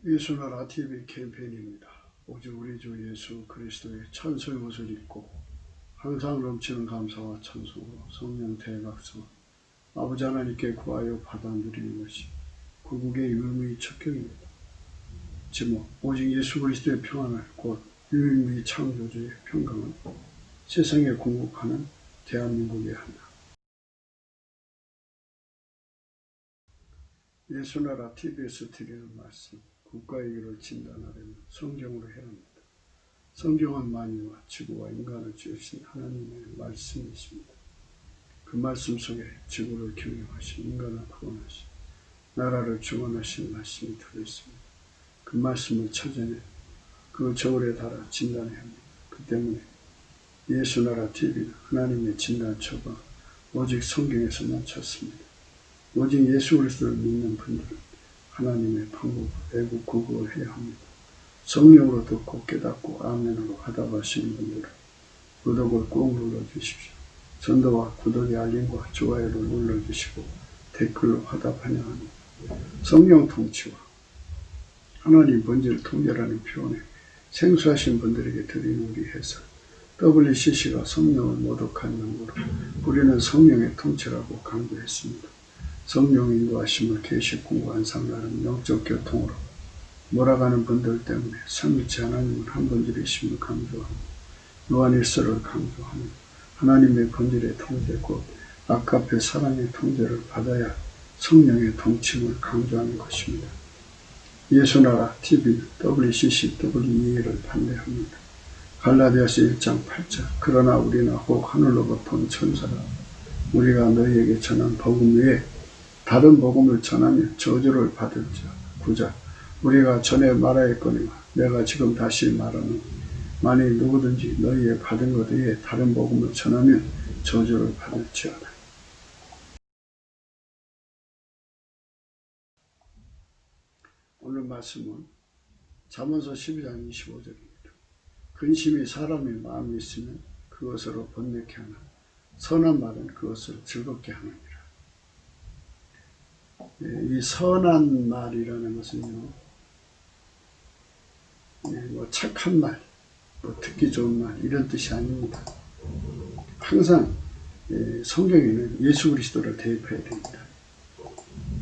예수나라 TV 캠페인입니다. 오직 우리 주 예수 그리스도의 천소의 옷을 입고 항상 넘치는 감사와 찬송으로 성령 대박성 아버지 하나님께 구하여 받아 누리는 것이 구국의 유일무이 첩경입니다. 제목 오직 예수 그리스도의 평안을 곧 유일무이 창조주의 평강을 세상에 공급하는 대한민국의 하나. 예수나라 TV에서 드리는 말씀 국가의 일을 진단하려면 성경으로 해야 합니다. 성경은 만유와 지구와 인간을 지으신 하나님의 말씀이십니다. 그 말씀 속에 지구를 경영하신 인간을 구원하신 나라를 주관하신 말씀이 들어있습니다. 그 말씀을 찾아내 그 저울에 달아 진단해야 합니다. 그 때문에 예수나라 TV는 하나님의 진단처가 오직 성경에서만 찾습니다. 오직 예수 그리스도를 믿는 분들은 하나님의 방법, 애국, 구국을 해야 합니다. 성령으로 듣고 깨닫고 아멘으로 화답하시는 분들은 구독을 꼭 눌러주십시오. 전도와 구독의 알림과 좋아요를 눌러주시고 댓글로 화답하냐 합니다. 성령 통치와 하나님 본질을 통제라는 표현에 생소하신 분들에게 드리는 우리 해설 WCC가 성령을 모독한 명으로 우리는 성령의 통치라고 강조했습니다. 성령 인도하심을 계시 공부한 상나는 영적 교통으로 몰아가는 분들 때문에 삼위체 하나님은 한 본질이심을 강조합니다. 요한일서를 강조하며 하나님의 본질의 통제 곧 아까페 사랑의 통제를 받아야 성령의 통치를 강조하는 것입니다. 예수나라 TV는 WCC, WEA를 반대합니다. 갈라디아서 1장 8절 그러나 우리는 혹 하늘로부터 온 천사라 우리가 너희에게 전한 복음 외에 다른 복음을 전하면 저주를 받을지어다. 9절 우리가 전에 말하였거니와 내가 지금 다시 말하노니 만일 누구든지 너희의 받은 것 외에 다른 복음을 전하면 저주를 받을지어다. 오늘 말씀은 잠언서 12장 25절입니다. 근심이 사람의 마음에 있으면 그것으로 번뇌케 하나 선한 말은 그것을 즐겁게 하느니라. 이 선한 말이라는 것은요, 뭐 착한 말, 뭐 듣기 좋은 말 이런 뜻이 아닙니다. 항상 성경에는 예수 그리스도를 대입해야 됩니다.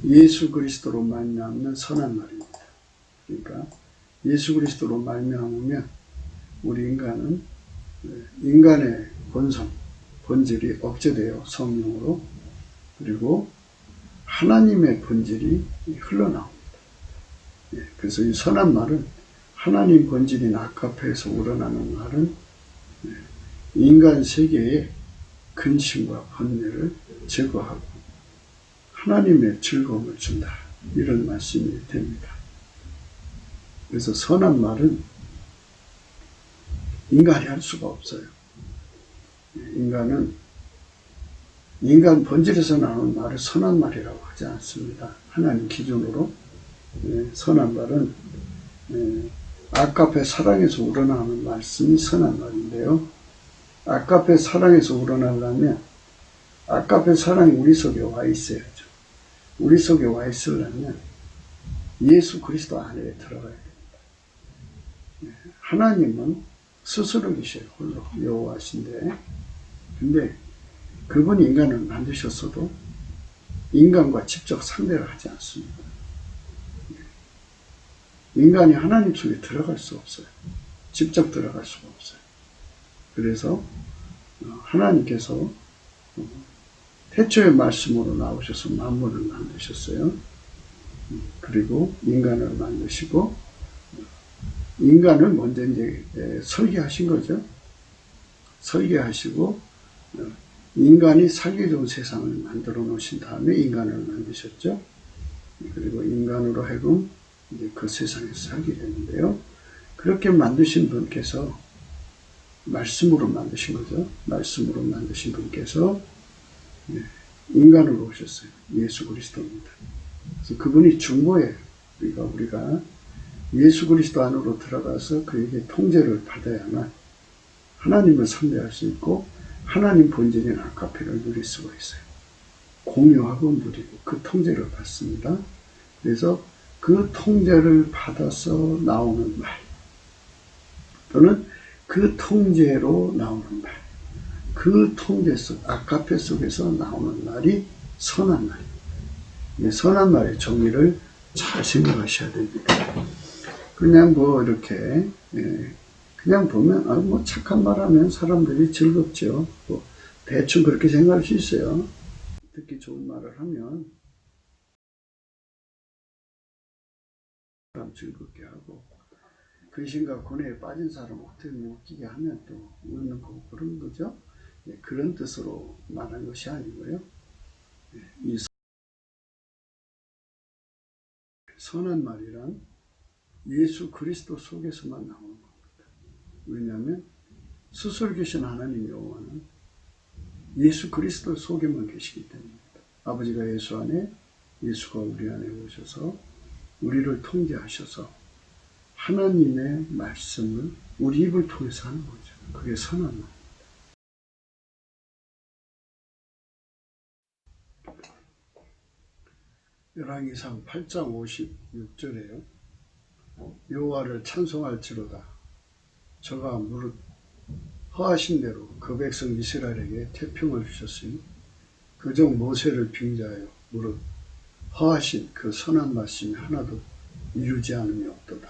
예수 그리스도로 말미암는 선한 말입니다. 그러니까 예수 그리스도로 말미암으면 우리 인간은 인간의 본성, 본질이 억제되어 성령으로 그리고 하나님의 본질이 흘러나옵니다. 그래서 이 선한 말은 하나님 본질인 아카페에서 우러나는 말은 인간 세계의 근심과 번뇌를 제거하고 하나님의 즐거움을 준다. 이런 말씀이 됩니다. 그래서 선한 말은 인간이 할 수가 없어요. 인간은 인간 본질에서 나오는 말을 선한 말이라고 하지 않습니다. 하나님 기준으로 선한 말은 아까페 사랑에서 우러나오는 말씀이 선한 말인데요. 아까페 사랑에서 우러나려면 아까페 사랑이 우리 속에 와 있어야죠. 우리 속에 와 있으려면 예수 그리스도 안에 들어가야 됩니다. 하나님은 스스로 계셔요. 홀로 여호와신데 근데 그분이 인간을 만드셨어도 인간과 직접 상대를 하지 않습니다. 인간이 하나님 속에 들어갈 수 없어요. 직접 들어갈 수가 없어요. 그래서 하나님께서 태초의 말씀으로 나오셔서 만물을 만드셨어요. 그리고 인간을 만드시고 인간을 먼저 이제 설계하신 거죠. 설계하시고 인간이 살기 좋은 세상을 만들어 놓으신 다음에 인간을 만드셨죠. 그리고 인간으로 하여금 이제 그 세상에서 살게 되는데요. 그렇게 만드신 분께서 말씀으로 만드신 거죠. 말씀으로 만드신 분께서 인간으로 오셨어요. 예수 그리스도입니다. 그래서 그분이 중보예요. 우리가 예수 그리스도 안으로 들어가서 그에게 통제를 받아야만 하나님을 상대할 수 있고 하나님 본질인 아카페를 누릴 수가 있어요. 공유하고 누리고 그 통제를 받습니다. 그래서 그 통제를 받아서 나오는 말, 또는 그 통제로 나오는 말, 그 통제 속, 아카페 속에서 나오는 말이 선한 말입니다. 선한 말의 정의를 잘 생각하셔야 됩니다. 그냥 뭐 이렇게 그냥 보면 뭐 착한 말 하면 사람들이 즐겁죠. 뭐 대충 그렇게 생각할 수 있어요. 듣기 좋은 말을 하면 사람 즐겁게 하고, 근심과 고뇌에 빠진 사람 어떻게 웃기게 하면 또 웃는 거고 그런 거죠. 그런 뜻으로 말한 것이 아니고요. 이 선한 말이란 예수 그리스도 속에서만 나오는 겁니다. 왜냐하면 스스로 계신 하나님 여호와는 예수 그리스도 속에만 계시기 때문입니다. 아버지가 예수 안에, 예수가 우리 안에 오셔서 우리를 통제하셔서 하나님의 말씀을 우리 입을 통해서 하는 거죠. 그게 선한 말. 열왕기상 8장 56절에요. 여호와를 찬송할지로다. 저가 무릇 허하신 대로 그 백성 이스라엘에게 태평을 주셨으니 그종 모세를 빙자하여 무릇 허하신 그 선한 말씀이 하나도 이루지 않음이 없도다.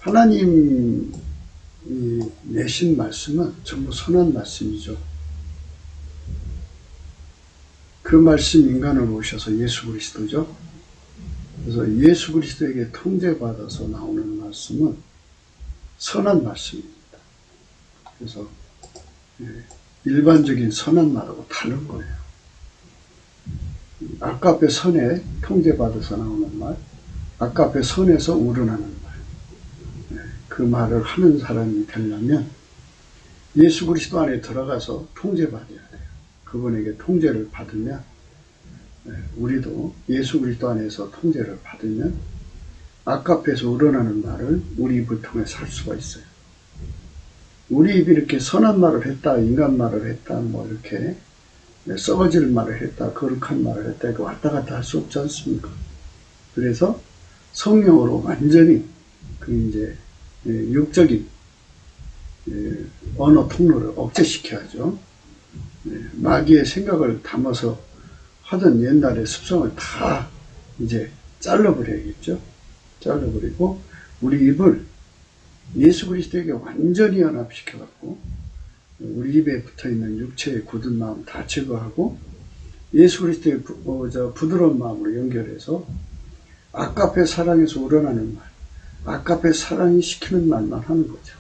하나님이 내신 말씀은 전부 선한 말씀이죠. 그 말씀 인간을 오셔서 예수 그리스도죠. 그래서 예수 그리스도에게 통제받아서 나오는 말씀은 선한 말씀입니다. 그래서 일반적인 선한 말하고 다른 거예요. 아까 앞에 선에 통제받아서 나오는 말, 아까 앞에 선에서 우러나는 말, 그 말을 하는 사람이 되려면 예수 그리스도 안에 들어가서 통제받아야 돼요. 그분에게 통제를 받으면, 우리도 예수 그리스도 안에서 통제를 받으면 아까 앞에서 우러나는 말을 우리 입을 통해서 할 수가 있어요. 우리 입이 이렇게 선한 말을 했다, 인간 말을 했다, 뭐 이렇게 썩어질 말을 했다, 거룩한 말을 했다, 이거 왔다 갔다 할 수 없지 않습니까? 그래서 성령으로 완전히 그 이제 육적인 언어 통로를 억제시켜야죠. 마귀의 생각을 담아서 하던 옛날의 습성을 다 이제 잘라버려야겠죠. 잘라버리고 우리 입을 예수 그리스도에게 완전히 연합시켜갖고 우리 입에 붙어있는 육체의 굳은 마음 다 제거하고 예수 그리스도의 부드러운 마음으로 연결해서 아까페 사랑에서 우러나는 말, 아까페 사랑이 시키는 말만 하는 거죠.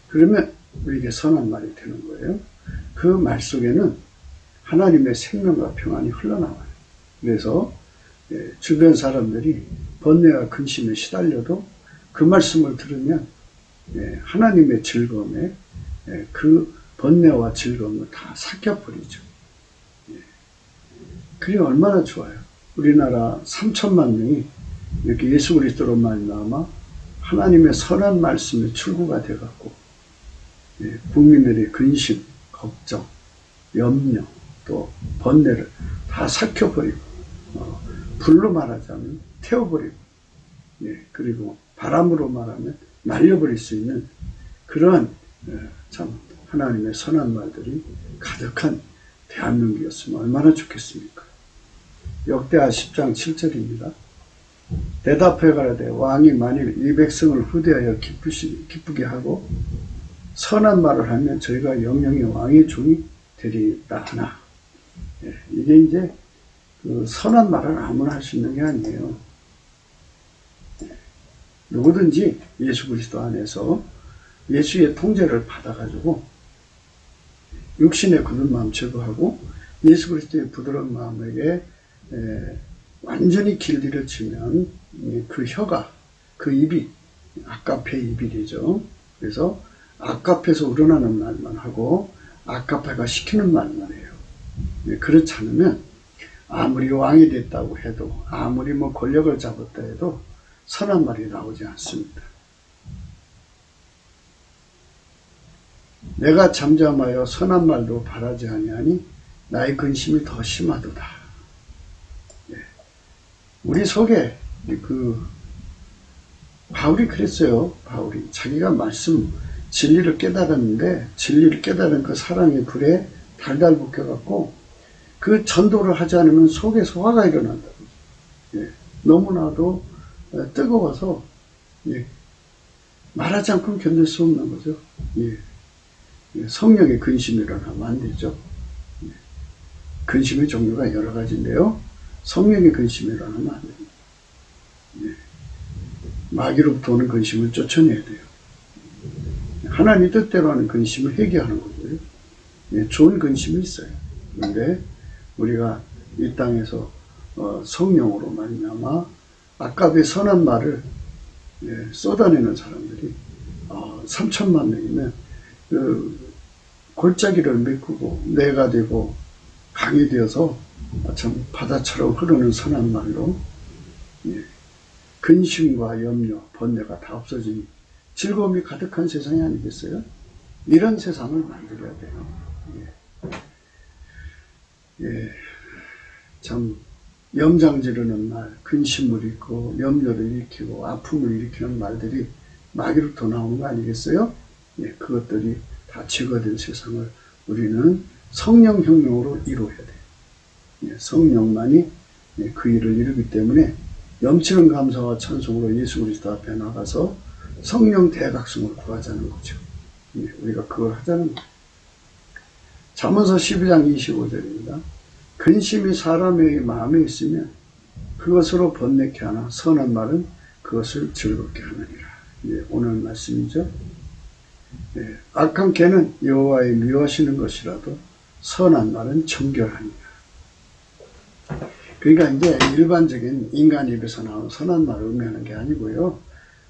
그러면 우리에게 선한 말이 되는 거예요. 그 말 속에는 하나님의 생명과 평안이 흘러나와요. 그래서 주변 사람들이 번뇌와 근심에 시달려도 그 말씀을 들으면 하나님의 즐거움에 그 번뇌와 즐거움을 다 삭혀버리죠. 그게 얼마나 좋아요. 우리나라 3천만 명이 이렇게 예수 그리스도로 말미암아 하나님의 선한 말씀의 출구가 되어갖고 국민들의 근심, 걱정, 염려, 또 번뇌를 다 삭혀버리고 불로 말하자면 태워버리고 그리고 바람으로 말하면 날려버릴 수 있는 그러한 참 하나님의 선한 말들이 가득한 대한민국이었으면 얼마나 좋겠습니까? 역대하 10장 7절입니다. 대답해 가라되 왕이 만일 이 백성을 후대하여 기쁘게 하고 선한 말을 하면 저희가 영영이 왕의 종이 되리이다 하나. 이게 이제 그 선한 말을 아무나 할 수 있는 게 아니에요. 누구든지 예수 그리스도 안에서 예수의 통제를 받아가지고 육신의 굳은 마음 제거하고 예수 그리스도의 부드러운 마음에게 완전히 길들여 치면 그 혀가, 그 입이 아까페 입이 되죠. 그래서 아까페에서 우러나는 말만 하고 아까페가 시키는 말만 해요. 그렇지 않으면 아무리 왕이 됐다고 해도 아무리 뭐 권력을 잡았다 해도 선한 말이 나오지 않습니다. 내가 잠잠하여 선한 말도 바라지 아니하니 나의 근심이 더 심하도다. 예. 우리 속에 바울이 그랬어요. 바울이 자기가 말씀 진리를 깨달았는데 진리를 깨달은 그 사랑의 불에 달달 붙여갖고 그 전도를 하지 않으면 속에서 화가 일어난다고. 예. 너무나도 뜨거워서 말하지 않고는 견딜 수 없는 거죠. 성령의 근심이 일어나면 안 되죠. 근심의 종류가 여러 가지인데요. 성령의 근심이 일어나면 안 됩니다. 마귀로부터 오는 근심을 쫓아내야 돼요. 하나님 뜻대로 하는 근심을 회개하는 거고요. 좋은 근심이 있어요. 그런데 우리가 이 땅에서 성령으로 말미암아 아깝의 선한 말을 쏟아내는 사람들이 3천만 명이면 골짜기를 메꾸고 내가 되고 강이 되어서 참 바다처럼 흐르는 선한 말로 근심과 염려, 번뇌가 다 없어지니 즐거움이 가득한 세상이 아니겠어요? 이런 세상을 만들어야 돼요. 참 염장 지르는 말, 근심을 일으키고 염려를 일으키고 아픔을 일으키는 말들이 마귀로부터 나오는 거 아니겠어요? 그것들이 다 제거된 세상을 우리는 성령 혁명으로 이루어야 돼요. 성령만이 그 일을 이루기 때문에 넘치는 감사와 찬송으로 예수 그리스도 앞에 나가서 성령 대각성을 구하자는 거죠. 우리가 그걸 하자는 거예요. 잠언서 12장 25절입니다. 근심이 사람의 마음에 있으면 그것으로 번뇌케 하나 선한 말은 그것을 즐겁게 하느니라. 오늘 말씀이죠. 악한 개는 여호와의 미워하시는 것이라도 선한 말은 정결하니라. 그러니까 이제 일반적인 인간 입에서 나오는 선한 말을 의미하는 게 아니고요.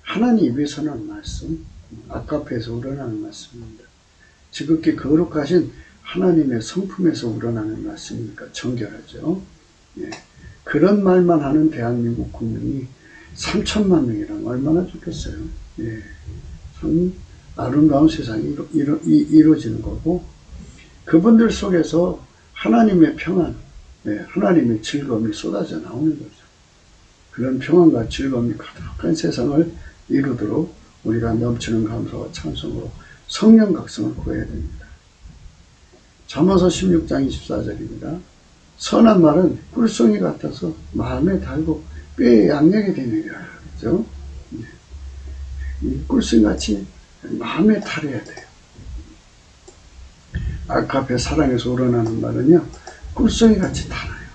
하나님 입에서 나오는 말씀, 아카페에서 우러나는 말씀입니다. 지극히 거룩하신 하나님의 성품에서 우러나는 말씀이니까 정결하죠. 그런 말만 하는 대한민국 국민이 3천만 명이라면 얼마나 좋겠어요. 참 아름다운 세상이 이루어지는 거고, 그분들 속에서 하나님의 평안, 하나님의 즐거움이 쏟아져 나오는 거죠. 그런 평안과 즐거움이 가득한 세상을 이루도록 우리가 넘치는 감사와 찬송으로 성령 각성을 구해야 됩니다. 잠언서 16장 24절입니다. 선한 말은 꿀송이 같아서 마음에 달고 뼈에 양약이 되느니라. 그죠? 이 꿀송이같이 마음에 달아야 돼요. 아카페 사랑에서 우러나는 말은요, 꿀송이같이 달아요.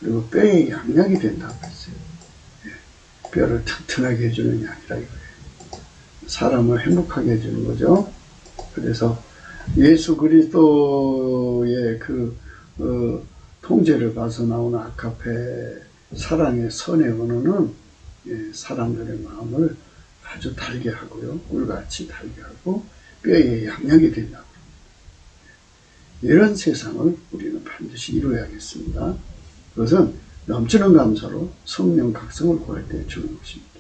그리고 뼈에 양약이 된다고 했어요. 뼈를 튼튼하게 해주는 게 아니라 이거예요. 사람을 행복하게 해주는 거죠. 그래서 예수 그리스도의 통제를 봐서 나오는 아카페 사랑의 선의 언어는 사람들의 마음을 아주 달게 하고요. 꿀같이 달게 하고 뼈에 양약이 된다고. 이런 세상을 우리는 반드시 이루어야겠습니다. 그것은 넘치는 감사로 성령 각성을 구할 때 주는 것입니다.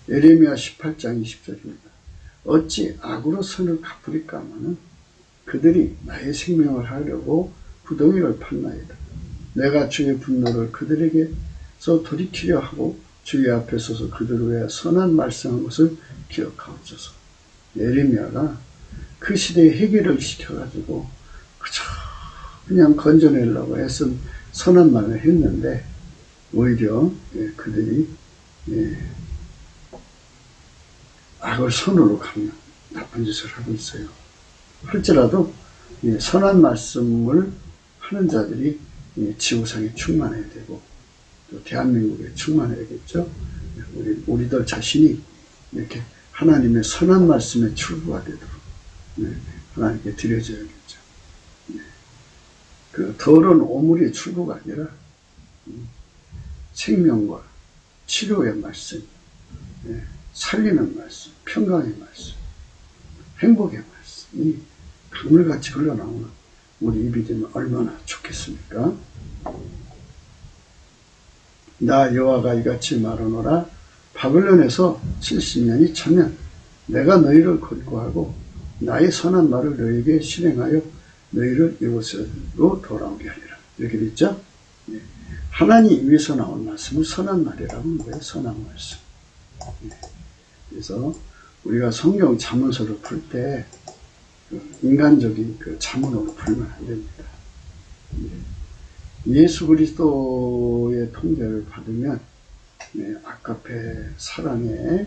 예레미야 18장 20절입니다. 어찌 악으로 선을 갚으리까 하면은 그들이 나의 생명을 하려고 부동이를 판나이다. 내가 주의 분노를 그들에게서 돌이키려 하고 주의 앞에 서서 그들을 위해 선한 말씀한 것을 기억하옵소서. 예레미야가 그 시대에 해결을 시켜가지고 그냥 건져내려고 애쓴 선한 말을 했는데 오히려 그들이 악을 선으로 갚는 나쁜 짓을 하고 있어요. 할지라도 선한 말씀을 하는 자들이 지구상에 충만해야 되고 또 대한민국에 충만해야겠죠. 우리들 자신이 이렇게 하나님의 선한 말씀의 출구가 되도록 하나님께 드려져야겠죠. 그 더러운 오물의 출구가 아니라 생명과 치료의 말씀, 살리는 말씀, 평강의 말씀, 행복의 말씀이 강물같이 흘러나오는 우리 입이 되면 얼마나 좋겠습니까? 나 여호와가 이같이 말하노라. 바벨론에서 70년이 차면 내가 너희를 권고하고 나의 선한 말을 너희에게 실행하여 너희를 이곳으로 돌아오게 하리라. 이렇게 됐죠? 예. 하나님 위에서 나온 말씀을 선한 말이라고 하는 거예요. 선한 말씀. 예. 그래서 우리가 성경 자문서를 풀 때 인간적인 그 자문으로 풀면 안 됩니다. 예. 예수 그리스도의 통제를 받으면 아까페 사랑에서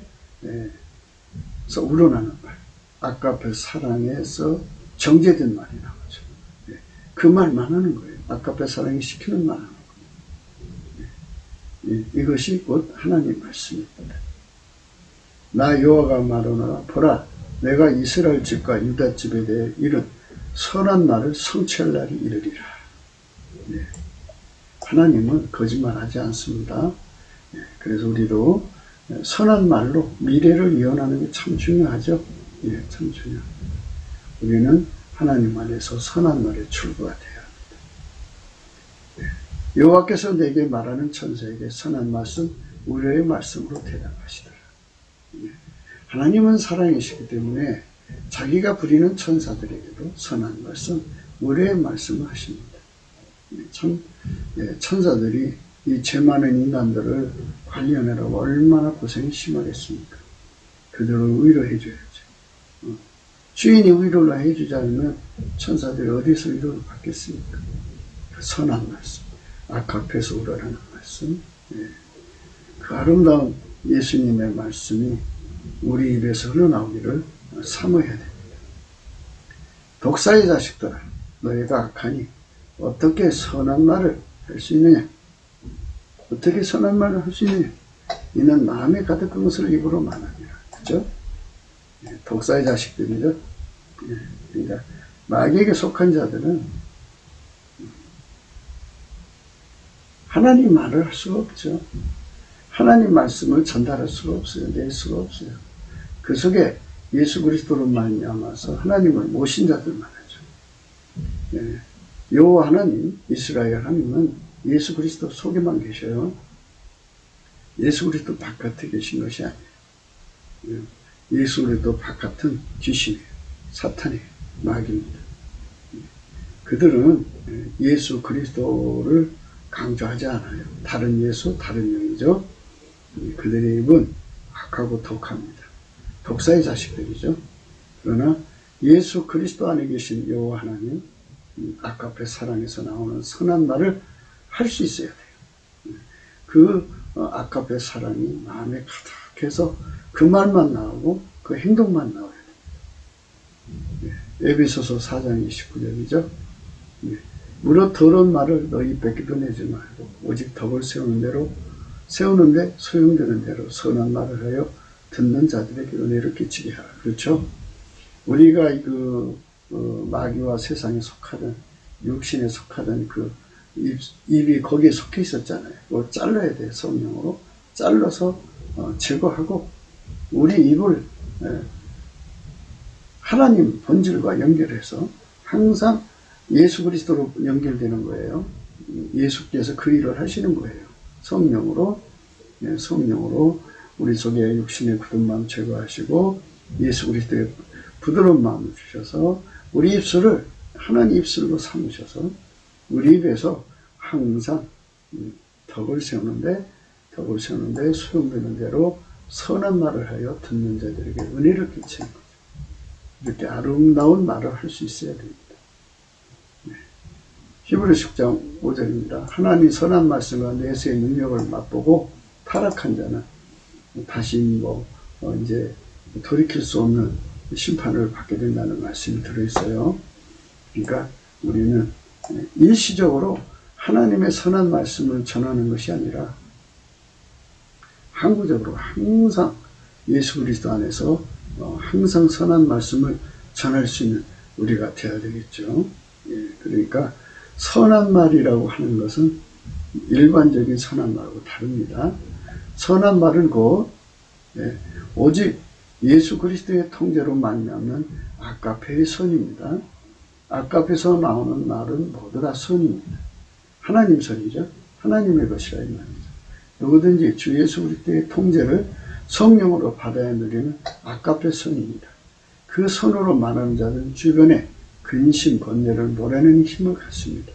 우러나는 말, 아까페 사랑에서 정제된 말이 나오죠. 그 말만 하는 거예요. 아까페 사랑이 시키는 말 하는 거예요. 이것이 곧 하나님 말씀입니다. 나 여호와가 말하노라 보라 내가 이스라엘 집과 유다 집에 대해 이른 선한 말을 성취할 날이 이르리라. 하나님은 거짓말하지 않습니다. 그래서 우리도 선한 말로 미래를 예언하는 게 참 중요하죠. 참 중요합니다. 우리는 하나님 안에서 선한 말에 출구가 되어야 합니다. 여호와께서 내게 말하는 천사에게 선한 말씀, 우려의 말씀으로 대답하시더라. 하나님은 사랑이시기 때문에 자기가 부리는 천사들에게도 선한 말씀, 우려의 말씀을 하십니다. 참 천사들이 이 죄 많은 인간들을 관리하느라고 얼마나 고생이 심하겠습니까? 그들을 위로해 줘야죠. 주인이 위로를 해주지 않으면 천사들이 어디서 위로를 받겠습니까? 선한 말씀, 아카페에서 우러나는 말씀, 그 아름다운 예수님의 말씀이 우리 입에서 흘러나오기를 사모해야 됩니다. 독사의 자식들아, 너희가 악하니 어떻게 선한 말을 할 수 있느냐? 어떻게 선한 말을 할 수 있느냐? 이는 마음에 가득한 것을 입으로 말하니라. 그죠? 독사의 자식들이죠. 그러니까 마귀에게 속한 자들은 하나님 말을 할 수가 없죠. 하나님 말씀을 전달할 수가 없어요. 낼 수가 없어요. 그 속에 예수 그리스도로 말미암아서 하나님을 모신 자들만 하죠. 여호와 하나님, 이스라엘 하나님은 예수 그리스도 속에만 계셔요. 예수 그리스도 바깥에 계신 것이 아니에요. 예수 그리스도 바깥은 귀신이에요. 사탄이에요. 마귀입니다. 그들은 예수 그리스도를 강조하지 않아요. 다른 예수, 다른 영이죠. 그들의 입은 악하고 독합니다. 독사의 자식들이죠. 그러나 예수 그리스도 안에 계신 여호와 하나님, 아까페 사랑에서 나오는 선한 말을 할 수 있어야 돼요. 그 아까페 사랑이 마음에 가득해서 그 말만 나오고 그 행동만 나와야 돼요. 에베소서 4장 29절이죠. 무릇 더러운 말을 너희 뺏기도 내지 말고 오직 덕을 세우는데 소용되는 대로 선한 말을 하여 듣는 자들에게 은혜를 끼치게 하라. 그렇죠? 우리가 마귀와 세상에 속하던 육신에 속하던 그 입이 거기에 속해 있었잖아요. 그거 잘라야 돼요. 성령으로 잘라서 제거하고 우리 입을 하나님 본질과 연결해서 항상 예수 그리스도로 연결되는 거예요. 예수께서 그 일을 하시는 거예요. 성령으로 우리 속에 육신의 굳은 마음 제거하시고 예수 그리스도의 부드러운 마음을 주셔서 우리 입술을 하나님 입술로 삼으셔서 우리 입에서 항상 덕을 세우는데 소용되는 대로 선한 말을 하여 듣는 자들에게 은혜를 끼치는 거죠. 이렇게 아름다운 말을 할 수 있어야 됩니다. 히브리서 10장 5절입니다. 하나님 선한 말씀과 내세의 능력을 맛보고 타락한 자는 다시 이제 돌이킬 수 없는 심판을 받게 된다는 말씀이 들어있어요. 그러니까 우리는 일시적으로 하나님의 선한 말씀을 전하는 것이 아니라 항구적으로 항상 예수 그리스도 안에서 항상 선한 말씀을 전할 수 있는 우리가 되어야 되겠죠. 그러니까 선한 말이라고 하는 것은 일반적인 선한 말하고 다릅니다. 선한 말은 곧 오직 예수 그리스도의 통제로 말미암는 아까페의 선입니다. 아까페에서 나오는 말은 모두 다 선입니다. 하나님 선이죠. 하나님의 것이라 이 말이죠. 누구든지 주 예수 그리스도의 통제를 성령으로 받아야 누리는 아까페 선입니다. 그 선으로 말하는 자들은 주변에 근심, 번뇌를 몰아내는 힘을 갖습니다.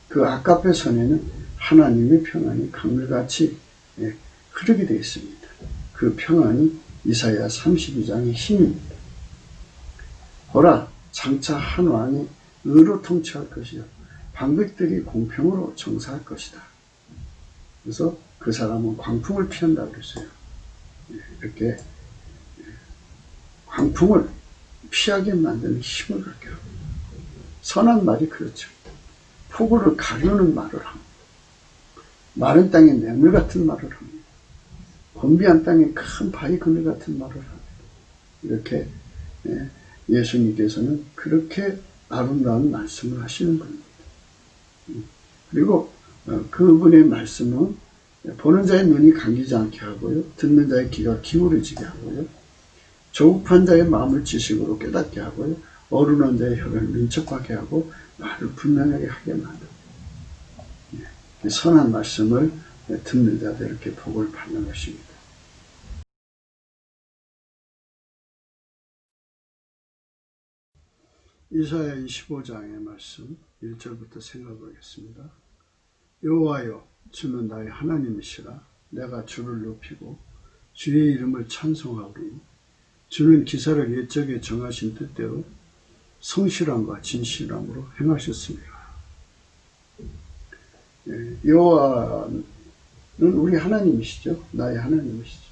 그 아까페 선에는 하나님의 평안이 강물같이 흐르게 되어 있습니다. 그 평안이 이사야 32장의 힘입니다. 보라, 장차 한 왕이 의로 통치할 것이요 방백들이 공평으로 정사할 것이다. 그래서 그 사람은 광풍을 피한다고 그랬어요. 이렇게 광풍을 피하게 만드는 힘을 갖게 하고, 선한 말이 그렇죠. 폭우를 가르는 말을 합니다. 마른 땅에 맹물 같은 말을 합니다. 곤비한 땅에 큰 바위 그늘 같은 말을 합니다. 이렇게 예수님께서는 그렇게 아름다운 말씀을 하시는 겁니다. 그리고 그분의 말씀은 보는 자의 눈이 감기지 않게 하고요, 듣는 자의 귀가 기울어지게 하고요, 조급한 자의 마음을 지식으로 깨닫게 하고요, 어른한 자의 혀를 민첩하게 하고 말을 분명하게 하게 만듭니다. 선한 말씀을 듣는 자들에게 복을 받는 것입니다. 이사야 25장의 말씀 1절부터 생각하겠습니다. 여호와여, 주는 나의 하나님이시라. 내가 주를 높이고 주의 이름을 찬송하오리. 주는 기사를 옛적에 정하신 뜻대로 성실함과 진실함으로 행하셨습니다. 여호와는 우리 하나님이시죠. 나의 하나님이시죠.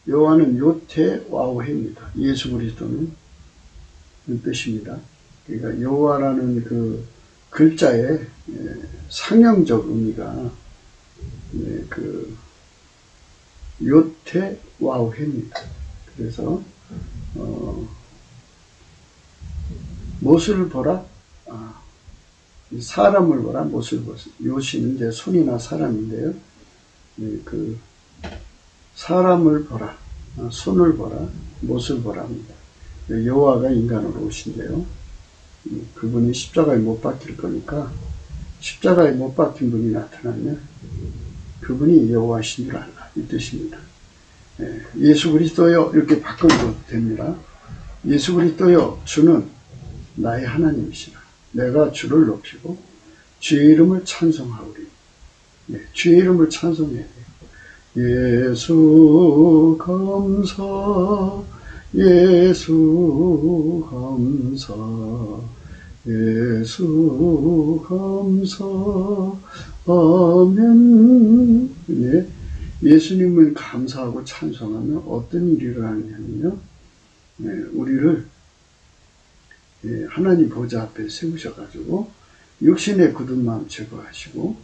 여호와는 요테 와우헤입니다. 예수 그리스도는 뜻입니다. 그러니까 여호와라는 그 글자의 상형적 의미가 그 요테 와우헤입니다. 그래서 못을 보라, 사람을 보라, 못을 보라. 요시는 이제 손이나 사람인데요. 그 사람을 보라, 손을 보라, 못을 보라입니다. 여호와가 인간으로 오신대요. 그분이 십자가에 못 박힐 거니까 십자가에 못 박힌 분이 나타나면 그분이 여호와신 줄 알라, 이 뜻입니다. 예수 그리스도여, 이렇게 바꿔도 됩니다. 예수 그리스도여, 주는 나의 하나님이시라. 내가 주를 높이고 주의 이름을 찬송하오리. 주의 이름을 찬송해야 돼요. 예수 감사, 예수 감사, 예수 감사, 아멘. 예수님을 감사하고 찬송하면 어떤 일이 일어나냐면요, 우리를 하나님 보좌 앞에 세우셔가지고 육신의 굳은 마음 제거하시고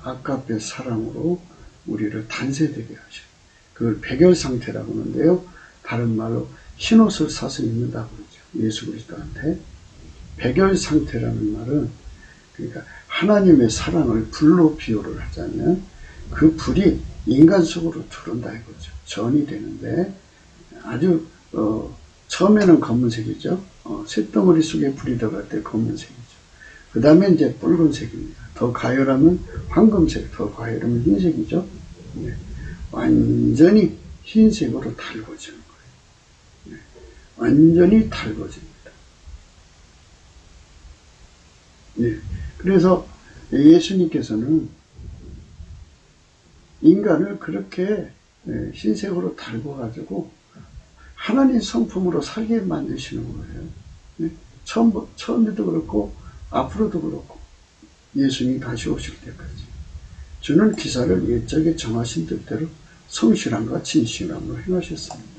아까페 사랑으로 우리를 단세되게 하셔요. 그걸 백열 상태라고 하는데요, 다른 말로 흰옷을 사서 입는다고 그러죠. 예수 그리스도한테. 백열 상태라는 말은, 그러니까 하나님의 사랑을 불로 비유를 하자면 그 불이 인간 속으로 들어온다 이거죠. 전이 되는데, 아주 처음에는 검은색이죠. 쇳덩어리 속에 불이 들어갈 때 검은색이죠. 그 다음에 이제 붉은색입니다. 더 가열하면 황금색, 더 가열하면 흰색이죠. 완전히 흰색으로 달궈지는 거예요. 완전히 달궈집니다. 그래서 예수님께서는 인간을 그렇게 흰색으로 달궈가지고 하나님 성품으로 살게 만드시는 거예요. 처음에도 그렇고 앞으로도 그렇고 예수님이 다시 오실 때까지 주는 기사를 옛적에 정하신 뜻대로 성실함과 진실함으로 행하셨습니다.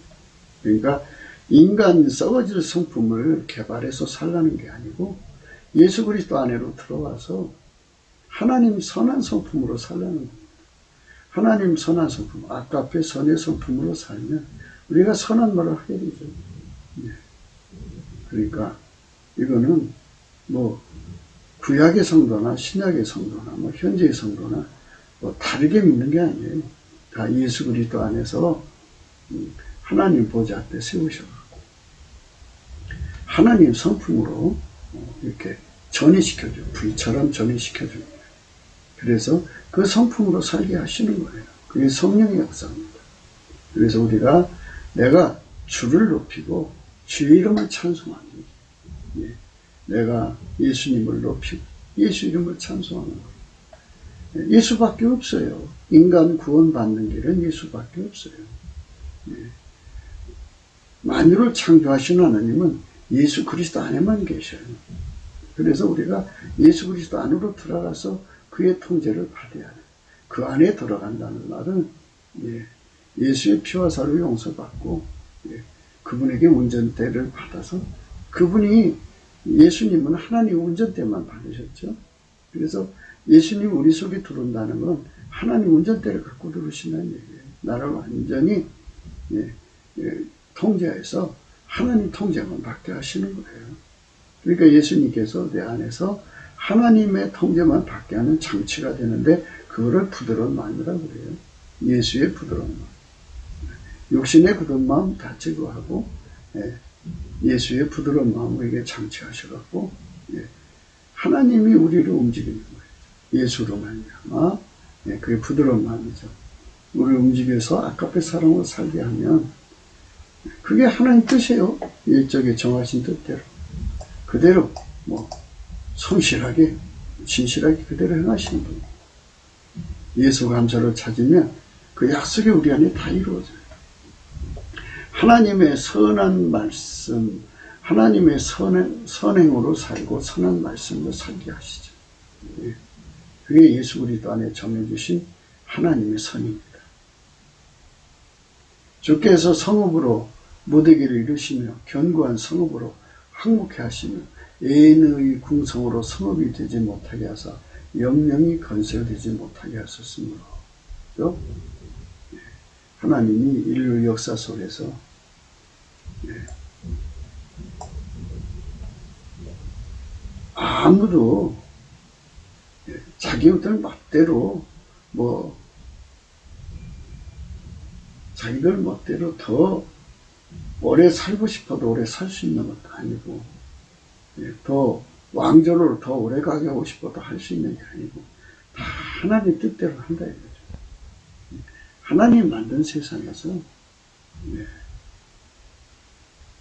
그러니까 인간 썩어질 성품을 개발해서 살라는 게 아니고 예수 그리스도 안으로 들어와서 하나님 선한 성품으로 살라는 겁니다. 하나님 선한 성품, 아까페 선의 성품으로 살면 우리가 선한 말을 하게 되죠. 그러니까 이거는 뭐 구약의 성도나 신약의 성도나 뭐 현재의 성도나 뭐 다르게 믿는 게 아니에요. 다 예수 그리스도 안에서 하나님 보좌 앞에 세우셔가지고 하나님 성품으로 이렇게 전이시켜줘요. 불처럼 전이시켜줍니다. 그래서 그 성품으로 살게 하시는 거예요. 그게 성령의 역사입니다. 그래서 우리가 내가 주를 높이고 주의 이름을 찬송하니, 내가 예수님을 높이고 예수 이름을 찬송하는 거예요. 예수밖에 없어요. 인간 구원받는 길은 예수밖에 없어요. 만유를 창조하신 하나님은 예수 그리스도 안에만 계셔요. 그래서 우리가 예수 그리스도 안으로 들어가서 그의 통제를 받아야 해요. 그 안에 들어간다는 말은 예수의 피와 살로 용서받고 그분에게 운전대를 받아서 그분이 예수님은 하나님 운전대만 받으셨죠. 그래서 예수님 우리 속에 들어온다는 건 하나님 운전대를 갖고 들어오신다는 얘기예요. 나를 완전히 통제해서 하나님 통제만 받게 하시는 거예요. 그러니까 예수님께서 내 안에서 하나님의 통제만 받게 하는 장치가 되는데 그거를 부드러운 마음이라고 그래요. 예수의 부드러운 마음. 육신의 굳은 마음 다 제거하고 예수의 부드러운 마음을 이게 장치하셔갖고 하나님이 우리를 움직이는 거예요. 예수로 말미암아 그게 부드러운 마음이죠. 우리를 움직여서 아까의 사랑으로 살게 하면 그게 하나님 뜻이에요. 일적에 정하신 뜻대로 그대로 성실하게 진실하게 그대로 행하시는 분. 예수 감사를 찾으면 그 약속이 우리 안에 다 이루어져요. 하나님의 선한 말씀, 하나님의 선행으로 살고 선한 말씀으로 살게 하시죠. 그게 예수 그리스도 안에 정해주신 하나님의 선입니다. 주께서 성읍으로 무대기를 이루시며 견고한 성읍으로 항목해 하시며 애인의 궁성으로 성읍이 되지 못하게 하사 영영이 건설되지 못하게 하셨으므로 하나님이 인류 역사 속에서 아무도 자기들 멋대로 자기들 멋대로 더 오래 살고 싶어도 오래 살 수 있는 것도 아니고 더 왕조를 더 오래 가게 하고 싶어도 할 수 있는 게 아니고 다 하나님 뜻대로 한다 이거죠. 하나님 만든 세상에서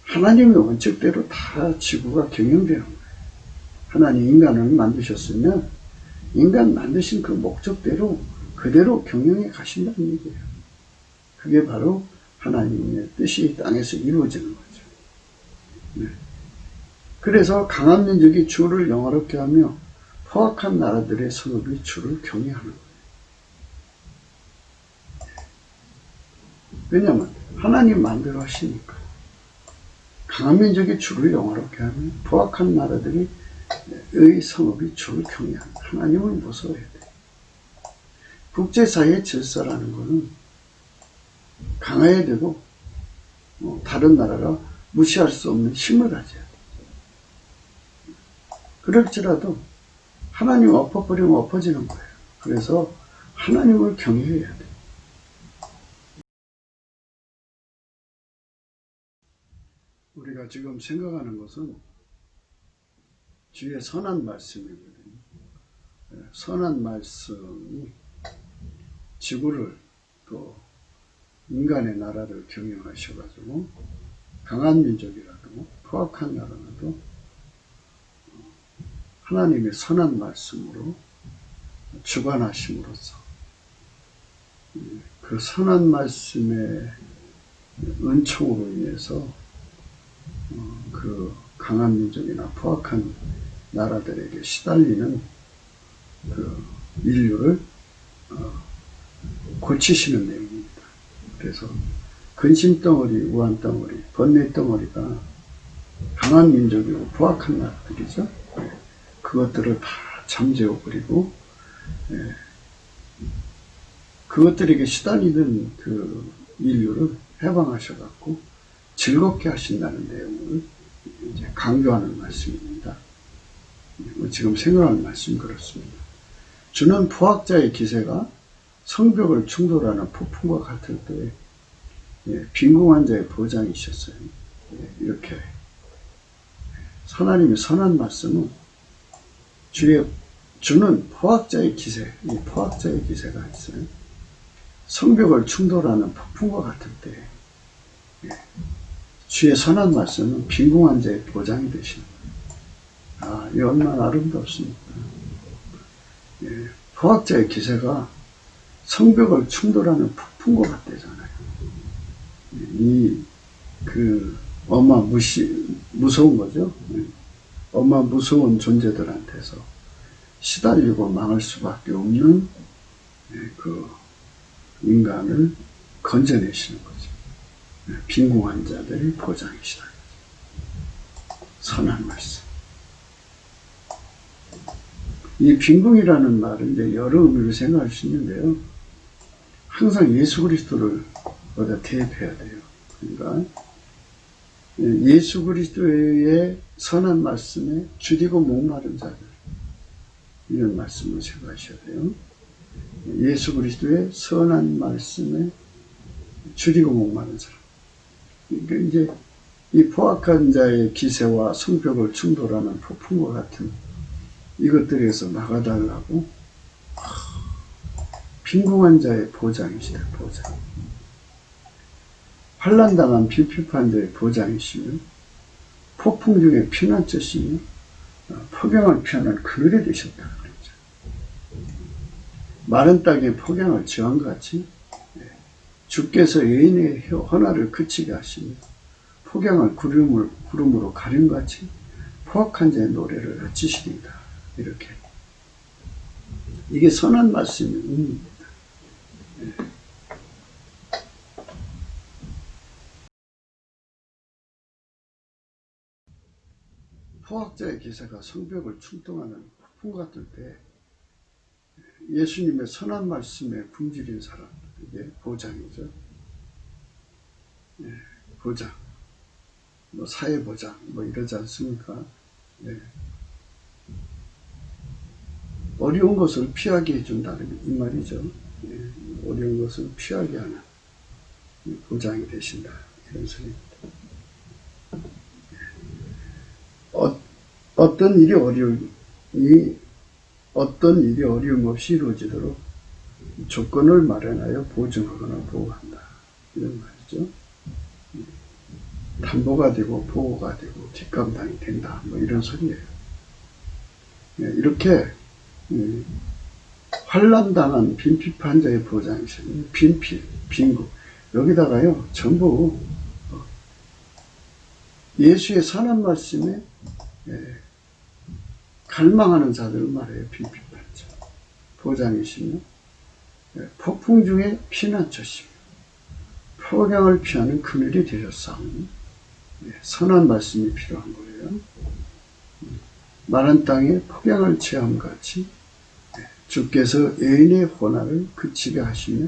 하나님의 원칙대로 다 지구가 경영되는 거예요. 하나님 인간을 만드셨으면 인간 만드신 그 목적대로 그대로 경영해 가신다는 얘기예요. 그게 바로 하나님의 뜻이 땅에서 이루어지는 거죠. 그래서 강한 민족이 주를 영화롭게 하며 포악한 나라들의 성읍이 주를 경외하는 거예요. 왜냐하면 하나님 마음대로 하시니까. 강한 민족이 주를 영화롭게 하며 포악한 나라들의 성읍이 주를 경외하는 하나님을 무서워해야 돼요. 국제사회의 질서라는 것은 강해야 되고 다른 나라가 무시할 수 없는 힘을 가져야 돼요. 그럴지라도 하나님 엎어버리면 엎어지는 거예요. 그래서 하나님을 경외해야 돼요. 우리가 지금 생각하는 것은 주의 선한 말씀이거든요. 선한 말씀이 지구를 또 인간의 나라를 경영하셔가지고 강한 민족이라도 포악한 나라라도 하나님의 선한 말씀으로 주관하심으로써 그 선한 말씀의 은총으로 인해서 그 강한 민족이나 포악한 나라들에게 시달리는 그 인류를 고치시는 내용입니다. 그래서 근심덩어리, 우한덩어리, 번뇌덩어리가 강한 민족이고 포악한 나라들이죠. 그것들을 다 잠재워버리고 그것들에게 시달리는 그 인류를 해방하셔갖고 즐겁게 하신다는 내용을 이제 강조하는 말씀입니다. 지금 생각하는 말씀이 그렇습니다. 주는 포악자의 기세가 성벽을 충돌하는 폭풍과 같을 때 빈궁한 자의 보장이셨어요. 이렇게 하나님의 선한 말씀은 주는 포악자의 기세, 이 포악자의 기세가 있어요. 성벽을 충돌하는 폭풍과 같을 때 주의 선한 말씀은 빈궁한 자의 보장이 되시는 거예요. 이 얼마나 아름답습니까? 예, 포악자의 기세가 성벽을 충돌하는 폭풍과 같대잖아요. 무서운 거죠. 무서운 존재들한테서 시달리고 망할 수밖에 없는 그 인간을 건져내시는 거죠. 빈궁한 자들의 보장이시다. 선한 말씀. 이 빈궁이라는 말은 이제 여러 의미로 생각할 수 있는데요. 항상 예수 그리스도를 어디다 대입해야 돼요. 그러니까 예수 그리스도의 선한 말씀에 주디고 목마른 자들, 이런 말씀을 생각하셔야 돼요. 예수 그리스도의 선한 말씀에 주디고 목마른 사람. 그러니까 이제 이 포악한 자의 기세와 성벽을 충돌하는 폭풍과 같은 이것들에서 막아달라고 빈궁한 자의 보장이시다. 보장. 환난당한 비핍한 자의 보장이시며 폭풍 중에 피난처시며 폭염을 피하는 그늘이 되셨다. 그랬죠. 마른 땅에 폭염을 저항같이 주께서 여인의 헌화를 그치게 하시며 폭염을 구름으로 가림같이 포악한 자의 노래를 아치시리이다. 이렇게. 이게 선한 말씀의 의미입니다. 포악자의 기세가 성벽을 충동하는 폭풍 같을 때 예수님의 선한 말씀에 굶주린 사람, 이게 보장이죠. 보장. 사회보장, 이러지 않습니까? 어려운 것을 피하게 해준다는 이 말이죠. 어려운 것을 피하게 하는 보장이 되신다. 이런 소리입니다. 어떤 일이 어려움 없이 이루어지도록 조건을 마련하여 보증하거나 보호한다. 이런 말이죠. 담보가 되고 보호가 되고 뒷감당이 된다. 이런 소리예요. 이렇게 환난당한 빈핍한 자의 보장이시죠. 빈궁. 여기다가요, 전부 예수의 선한 말씀에 갈망하는 자들을 말해요. 빈핍한 자. 보장이시며 폭풍 중에 피난처시며 폭염을 피하는 그늘이 되셨사오니 선한 말씀이 필요한 거예요. 마른 땅에 폭염을 체험같이 주께서 여인의 혼화를 그치게 하시며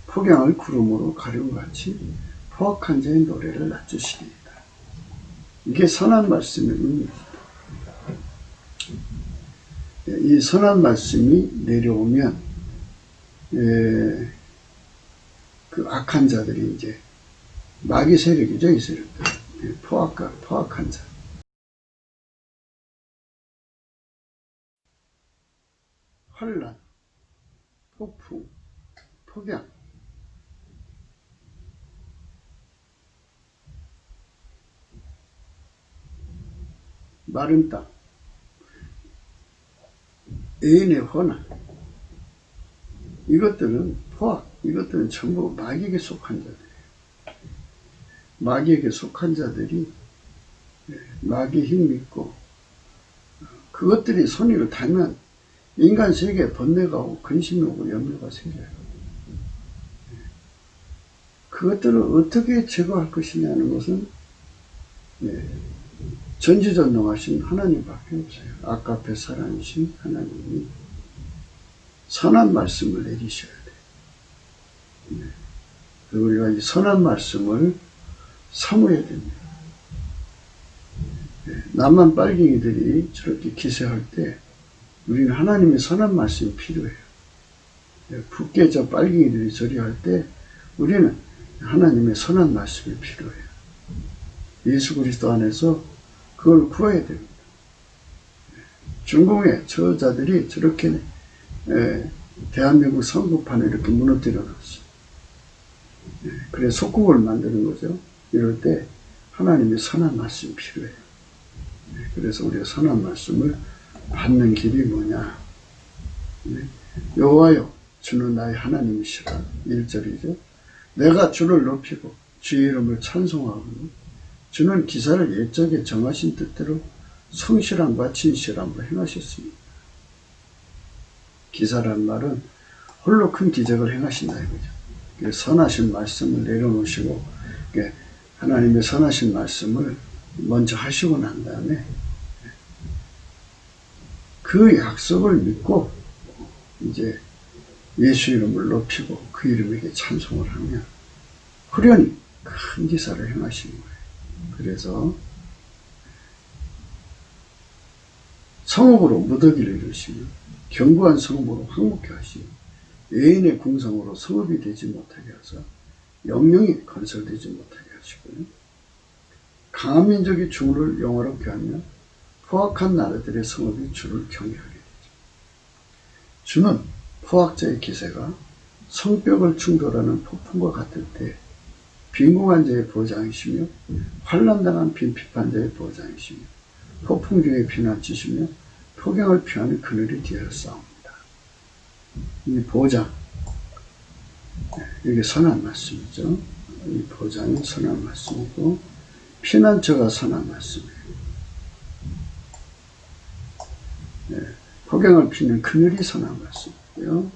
폭염을 구름으로 가려움같이 포악한 자의 노래를 낮추시리이다. 이게 선한 말씀의 의미입니다. 이 선한 말씀이 내려오면 그 악한 자들이 이제 마귀 세력이죠. 이 세력들. 포악한 자. 환난, 폭풍, 폭염. 마른 땅. 애인의 혼화. 이것들은 이것들은 전부 마귀에게 속한 자들이에요. 마귀에게 속한 자들이 마귀의 힘 믿고 그것들이 손위로 닿으면 인간 세계에 번뇌가 오고 근심이 오고 염려가 생겨요. 그것들을 어떻게 제거할 것이냐는 것은 전지전능하신 하나님밖에 없어요. 아까 앞에 살아계신 하나님이 선한 말씀을 내리셔야 돼요. 그리고 우리가 이 선한 말씀을 사모해야 됩니다. 남한 빨갱이들이 저렇게 기세할 때 우리는 하나님의 선한 말씀이 필요해요. 북계 저 빨갱이들이 저리 할 때 우리는 하나님의 선한 말씀이 필요해요. 예수 그리스도 안에서 그걸 구해야 됩니다. 중공의 저자들이 저렇게 대한민국 선거판을 이렇게 무너뜨려 놨어요. 그래 속국을 만드는 거죠. 이럴 때 하나님의 선한 말씀이 필요해요. 그래서 우리가 선한 말씀을 받는 길이 뭐냐? 여호와여 주는 나의 하나님이시라. 1절이죠. 내가 주를 높이고 주의 이름을 찬송하고 주는 기사를 옛적에 정하신 뜻대로 성실함과 진실함으로 행하셨습니다. 기사란 말은 홀로 큰 기적을 행하신다 이거죠. 선하신 말씀을 내려놓으시고 하나님의 선하신 말씀을 먼저 하시고 난 다음에 그 약속을 믿고 이제 예수 이름을 높이고 그 이름에게 찬송을 하면 후련히 큰 기사를 행하시는 거예요. 그래서 성읍으로 무더기를 이루시며 견고한 성읍으로 황무케 하시며 애인의 궁성으로 성읍이 되지 못하게 하사 영영이 건설되지 못하게 하시고요. 강한 민족이 주를 영화롭게 하며 포악한 나라들의 성읍이 주를 경외하게 되죠. 주는 포악자의 기세가 성벽을 충돌하는 폭풍과 같을 때 빈궁한 자의 보장이시며 환난당한 빈핍한 자의 보장이시며 폭풍 중에 피난치시며 폭행을 피하는 그늘이 되어 싸웁니다. 이 보장, 이게 선한 말씀이죠. 이 보장이 선한 말씀이고 피난처가 선한 말씀이에요. 폭행을 피는 그늘이 선한 말씀이고요.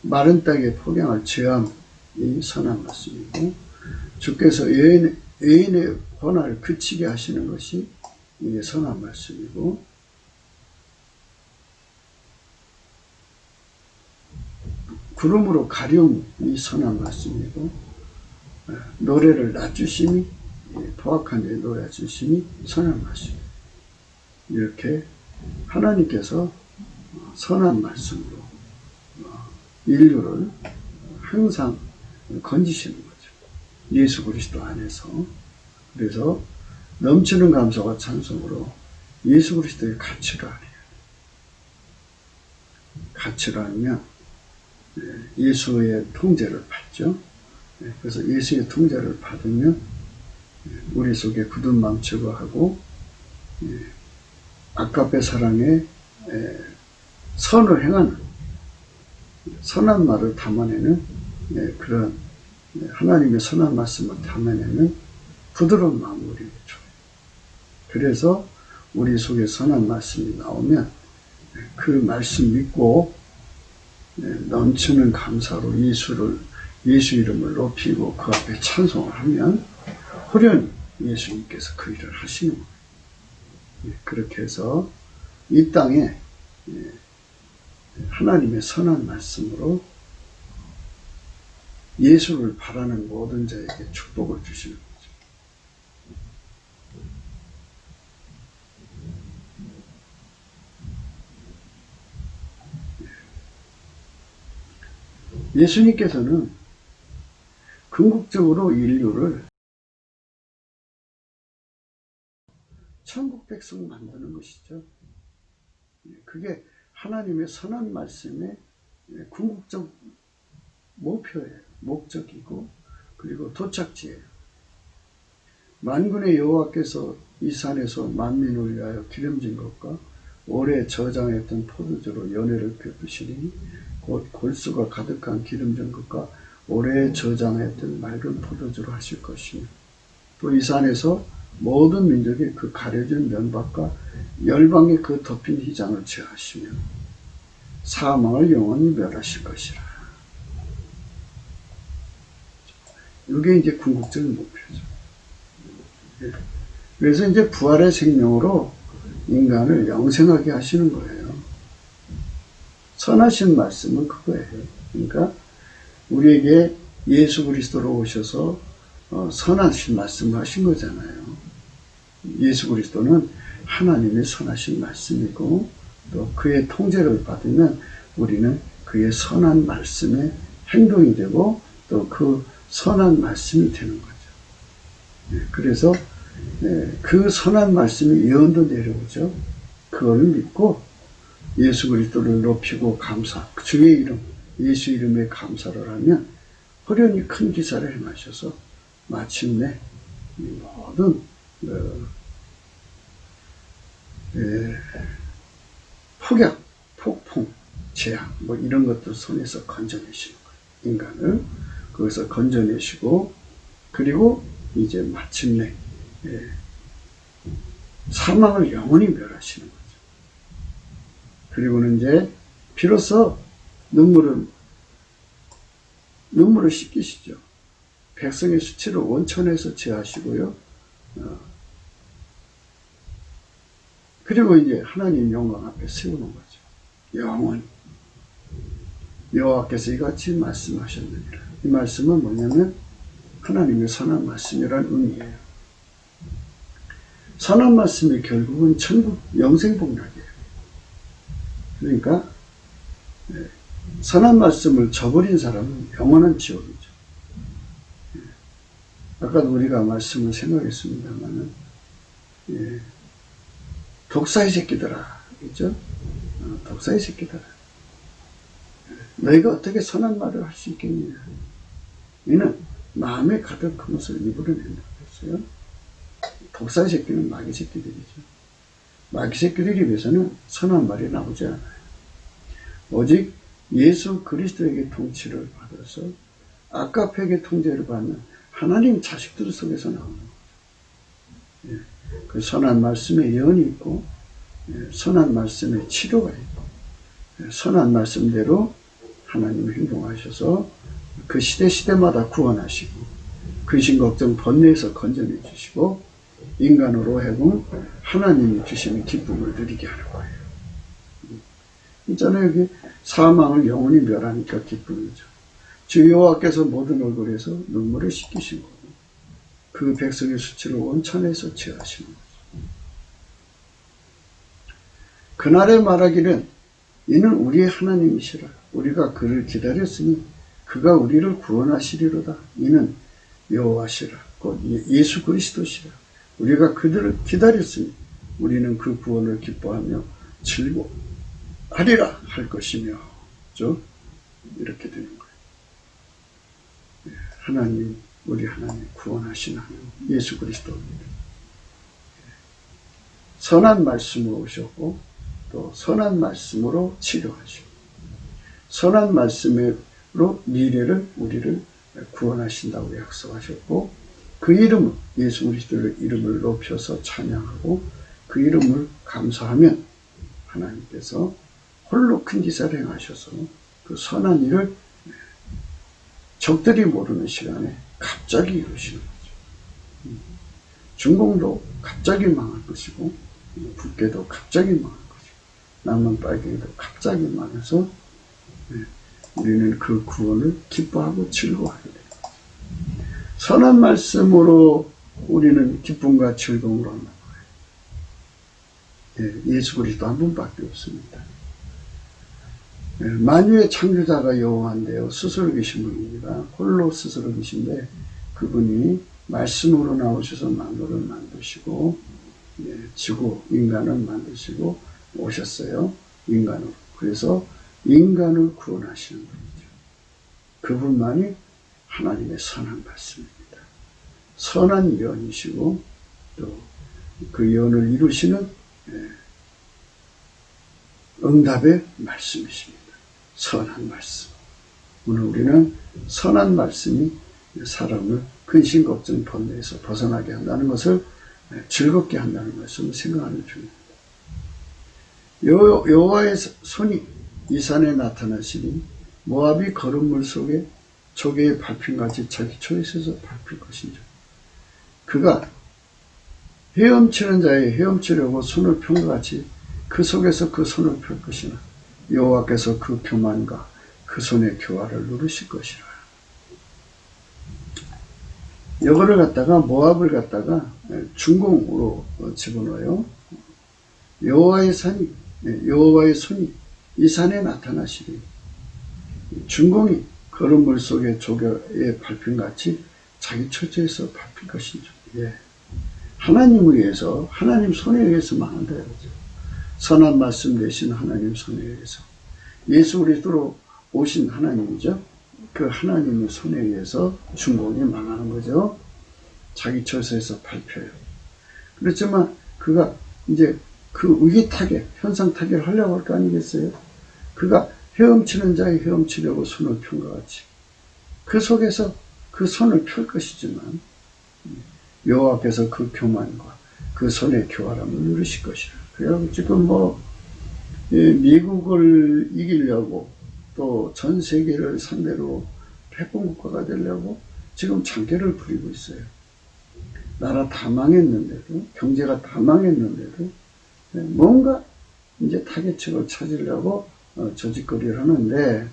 마른 땅에 폭행을 제함이 선한 말씀이고 주께서 애인의 권한을 그치게 하시는 것이 이게 선한 말씀이고 구름으로 가려움이 선한 말씀이고 노래를 낮추심이 포악한 자의 노래 낮추심이 선한 말씀이에요. 이렇게 하나님께서 선한 말씀으로 인류를 항상 건지시는 거죠. 예수 그리스도 안에서. 그래서 넘치는 감사와 찬송으로 예수 그리스도의 가치를 알아요. 가치를 알면 예수의 통제를 받죠. 그래서 예수의 통제를 받으면 우리 속에 굳은 마음 제거하고 아까페 사랑에 선을 행하는 선한 말을 담아내는 그런 하나님의 선한 말씀을 담아내는 부드러운 마음을 우리에게 줘요. 그래서 우리 속에 선한 말씀이 나오면 그 말씀 믿고 넘치는 감사로 예수 이름을 높이고 그 앞에 찬송을 하면 호련히 예수님께서 그 일을 하시는 거예요. 그렇게 해서 이 땅에 하나님의 선한 말씀으로 예수를 바라는 모든 자에게 축복을 주시는 거죠. 예수님께서는 궁극적으로 인류를 천국 백성 만드는 것이죠. 그게 하나님의 선한 말씀의 궁극적 목표예요. 목적이고 그리고 도착지예요. 만군의 여호와께서 이 산에서 만민을 위하여 기름진 것과 오래 저장했던 포도주로 연회를 베푸시니 곧 골수가 가득한 기름진 것과 오래 저장했던 맑은 포도주로 하실 것이며 또 이 산에서 모든 민족이 그 가려진 면박과 열방의 그 덮인 휘장을 제하시며 사망을 영원히 멸하실 것이라. 이게 이제 궁극적인 목표죠. 그래서 이제 부활의 생명으로 인간을 영생하게 하시는 거예요. 선하신 말씀은 그거예요. 그러니까 우리에게 예수 그리스도로 오셔서 선하신 말씀을 하신 거잖아요. 예수 그리스도는 하나님의 선하신 말씀이고 또 그의 통제를 받으면 우리는 그의 선한 말씀의 행동이 되고 또 그 선한 말씀이 되는 거죠. 그래서 그 선한 말씀이 예언도 내려오죠. 그걸 믿고 예수 그리스도를 높이고 감사, 주의 이름, 예수 이름에 감사를 하면 호련히 큰 기사를 행하셔서 마침내 모든 폭약, 폭풍, 재앙 뭐 이런 것들 손에서 건져내시는 거예요. 인간을 거기서 건져내시고, 그리고 이제 마침내 사망을 영원히 멸하시는 거죠. 그리고는 이제 비로소 눈물을 씻기시죠. 백성의 수치를 원천에서 제하시고요. 그리고 이제 하나님 영광 앞에 세우는 거죠. 영원히. 여호와께서 이같이 말씀하셨느니라. 이 말씀은 뭐냐면 하나님의 선한 말씀이란 의미예요. 선한 말씀이 결국은 천국 영생복락이에요. 그러니까 선한 말씀을 저버린 사람은 영원한 지옥이죠. 아까도 우리가 말씀을 생각했습니다만은 독사의 새끼들아, 그죠? 독사의 새끼들아, 너희가 어떻게 선한 말을 할 수 있겠느냐? 이는 마음에 가득 그 것을 입으로 낸다고 했어요. 독사의 새끼는 마귀 새끼들이죠. 마귀 새끼들 입에서는 선한 말이 나오지 않아요. 오직 예수 그리스도에게 통치를 받아서 아까페에게 통제를 받는 하나님 자식들 속에서 나오는 거죠. 그 선한 말씀에 예언이 있고, 선한 말씀에 치료가 있고, 선한 말씀대로 하나님이 행동하셔서 그 시대마다 구원하시고, 근심 걱정 번뇌에서 건져내 주시고, 인간으로 하여금 하나님이 주시는 기쁨을 누리게 하는 거예요. 있잖아요. 여기 사망을 영원히 멸하니까 기쁨이죠. 주 여호와께서 모든 얼굴에서 눈물을 씻기신 거고, 그 백성의 수치를 원천에서 제하시는 거죠. 그날에 말하기는 이는 우리의 하나님이시라. 우리가 그를 기다렸으니 그가 우리를 구원하시리로다. 이는 여호와시라. 곧 예수 그리스도시라. 우리가 그들을 기다렸으니 우리는 그 구원을 기뻐하며 즐거워하리라 할 것이며, 그렇죠? 이렇게 되는 거예요. 하나님, 우리 하나님 구원하신 하나님 예수 그리스도입니다. 선한 말씀으로 오셨고, 또 선한 말씀으로 치료하시고, 선한 말씀으로 미래를 우리를 구원하신다고 약속하셨고, 그 이름을, 예수 그리스도의 이름을 높여서 찬양하고 그 이름을 감사하면 하나님께서 홀로 큰 기사를 행하셔서 그 선한 일을 적들이 모르는 시간에 갑자기 이루시는 거죠. 중공도 갑자기 망할 것이고, 북계도 갑자기 망할 것이고, 남은 빨갱이도 갑자기 망해서 우리는 그 구원을 기뻐하고 즐거워하게 됩니다. 선한 말씀으로 우리는 기쁨과 즐거움으로 하는 거예요. 예수 그리스도 한 분밖에 없습니다. 만유의 창조자가 여호와인데요, 스스로 계신 분입니다. 홀로 스스로 계신데 그분이 말씀으로 나오셔서 만물을 만드시고, 지구 인간을 만드시고 오셨어요. 인간으로. 그래서 인간을 구원하시는 분이죠. 그분만이 하나님의 선한 말씀입니다. 선한 예언이시고 또 그 예언을 이루시는 응답의 말씀이십니다. 선한 말씀. 오늘 우리는 선한 말씀이 사람을 근심 걱정 번뇌에서 벗어나게 한다는 것을, 즐겁게 한다는 것을 생각하는 중입니다. 여호와의 손이 이 산에 나타나시니 모압이 거름물 속에 조개의 밟힘같이 자기 초에서 밟힐 것인지, 그가 헤엄치는 자의 헤엄치려고 손을 편 것 같이 그 속에서 그 손을 펼 것이나 여호와께서 그 교만과 그 손의 교활을 누르실 것이라. 이거를 갖다가 모압을 갖다가 중공으로 집어넣어요. 여호와의 손이 이 산에 나타나시리. 중공이 거름물 속에 조개의 밟힘같이 자기 처지에서 밟힐 것이죠. 하나님을 위해서, 하나님 손에 의해서 망한다 이거죠. 선한 말씀 되신 하나님 손에 의해서, 예수 그리스도로 오신 하나님이죠. 그 하나님의 손에 의해서 중공이 망하는 거죠. 자기 처소에서 밟혀요. 그렇지만 그가 이제 그 위기타격, 현상타격을 하려고 할 거 아니겠어요? 그가 헤엄치는 자의 헤엄치려고 손을 편 것 같이 그 속에서 그 손을 펼 것이지만 여호와께서 그 교만과 그 손의 교활함을 누르실 것이라. 그래서 지금 미국을 이기려고 또 전 세계를 상대로 패권국가가 되려고 지금 장계를 부리고 있어요. 나라 다 망했는데도, 경제가 다 망했는데도 뭔가 이제 타겟책을 찾으려고 저짓거리를 하는데,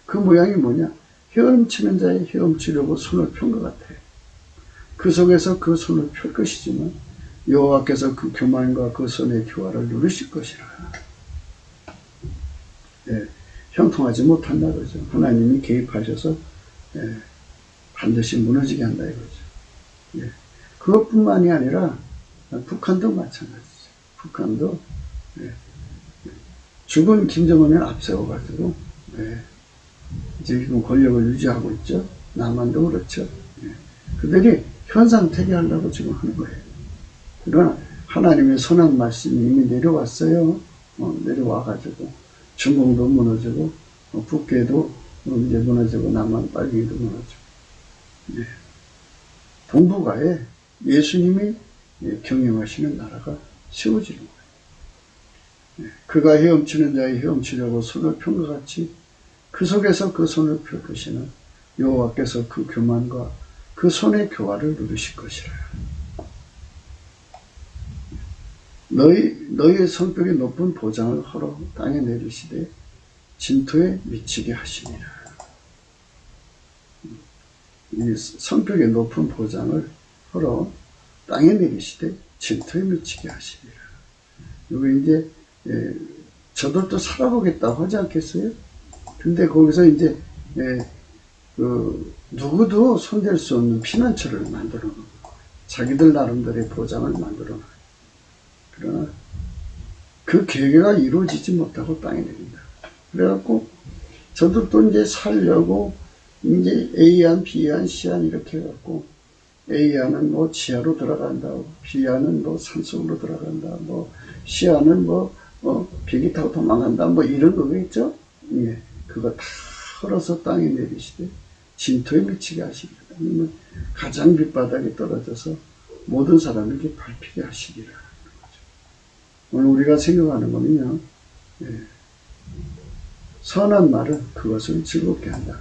그 모양이 뭐냐? 헤엄치는 자의 헤엄치려고 손을 편 것 같아. 그 속에서 그 손을 펼 것이지만 여호와께서 그 교만과 그 손의 교활을 누르실 것이라. 형통하지 못한다 그러죠. 하나님이 개입하셔서 반드시 무너지게 한다 이거죠. 그것뿐만이 아니라 북한도 마찬가지죠. 북한도 죽은 김정은을 앞세워가지고 지금 권력을 유지하고 있죠. 남한도 그렇죠. 그들이 현상태계하려고 지금 하는 거예요. 그러나 하나님의 선한 말씀이 이미 내려왔어요. 내려와가지고 중공도 무너지고 북괴도 이제 무너지고 남한 빨갱이도 무너지고 동북아에 예수님이 경영하시는 나라가 세워지는 거예요. 그가 헤엄치는 자의 헤엄치려고 손을 편 것 같이 그 속에서 그 손을 펼 것이는 여호와께서 그 교만과 그 손의 교활을 누르실 것이라. 너희의 성벽의 높은 보장을 헐어 땅에 내리시되 진토에 미치게 하시니라. 이 성벽의 높은 보장을 헐어 땅에 내리시되 진토에 미치게 하시니라. 여기 이제 저들도 살아보겠다고 하지 않겠어요? 근데 거기서 이제 누구도 손댈 수 없는 피난처를 만들어 놓은 거예요. 자기들 나름대로의 보장을 만들어 놔요. 그러나 그 계획가 이루어지지 못하고 땅에 내린다. 그래갖고 저들도 이제 살려고 이제 A안, B안, C안 이렇게 해갖고 A안은 지하로 들어간다, B안은 산속으로 들어간다, C안은 비행기 타고 도망간다, 이런 거겠죠? 그거 다 헐어서 땅에 내리시되 진토에 미치게 하시리라. 가장 밑바닥에 떨어져서 모든 사람에게 밟히게 하시리라. 오늘 우리가 생각하는 거는요, 선한 말은 그것을 즐겁게 한다.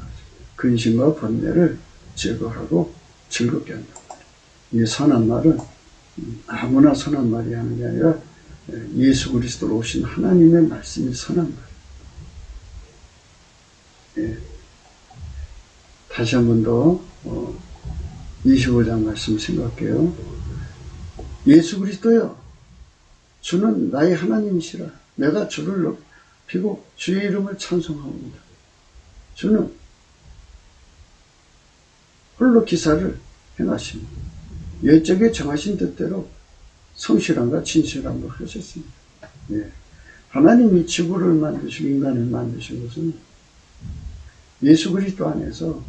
근심과 번뇌를 제거하고 즐겁게 한다. 이 선한 말은 아무나 선한 말이 하는 게 아니라 예수 그리스도로 오신 하나님의 말씀이 선한 말. 다시 한 번 더 25장 말씀 생각할게요. 예수 그리스도여, 주는 나의 하나님이시라. 내가 주를 높이고 주의 이름을 찬송합니다. 주는 홀로 기사를 행하십니다. 열적에 정하신 뜻대로 성실함과 진실함으로 하셨습니다. 하나님이 지구를 만드시고 인간을 만드신 것은 예수 그리스도 안에서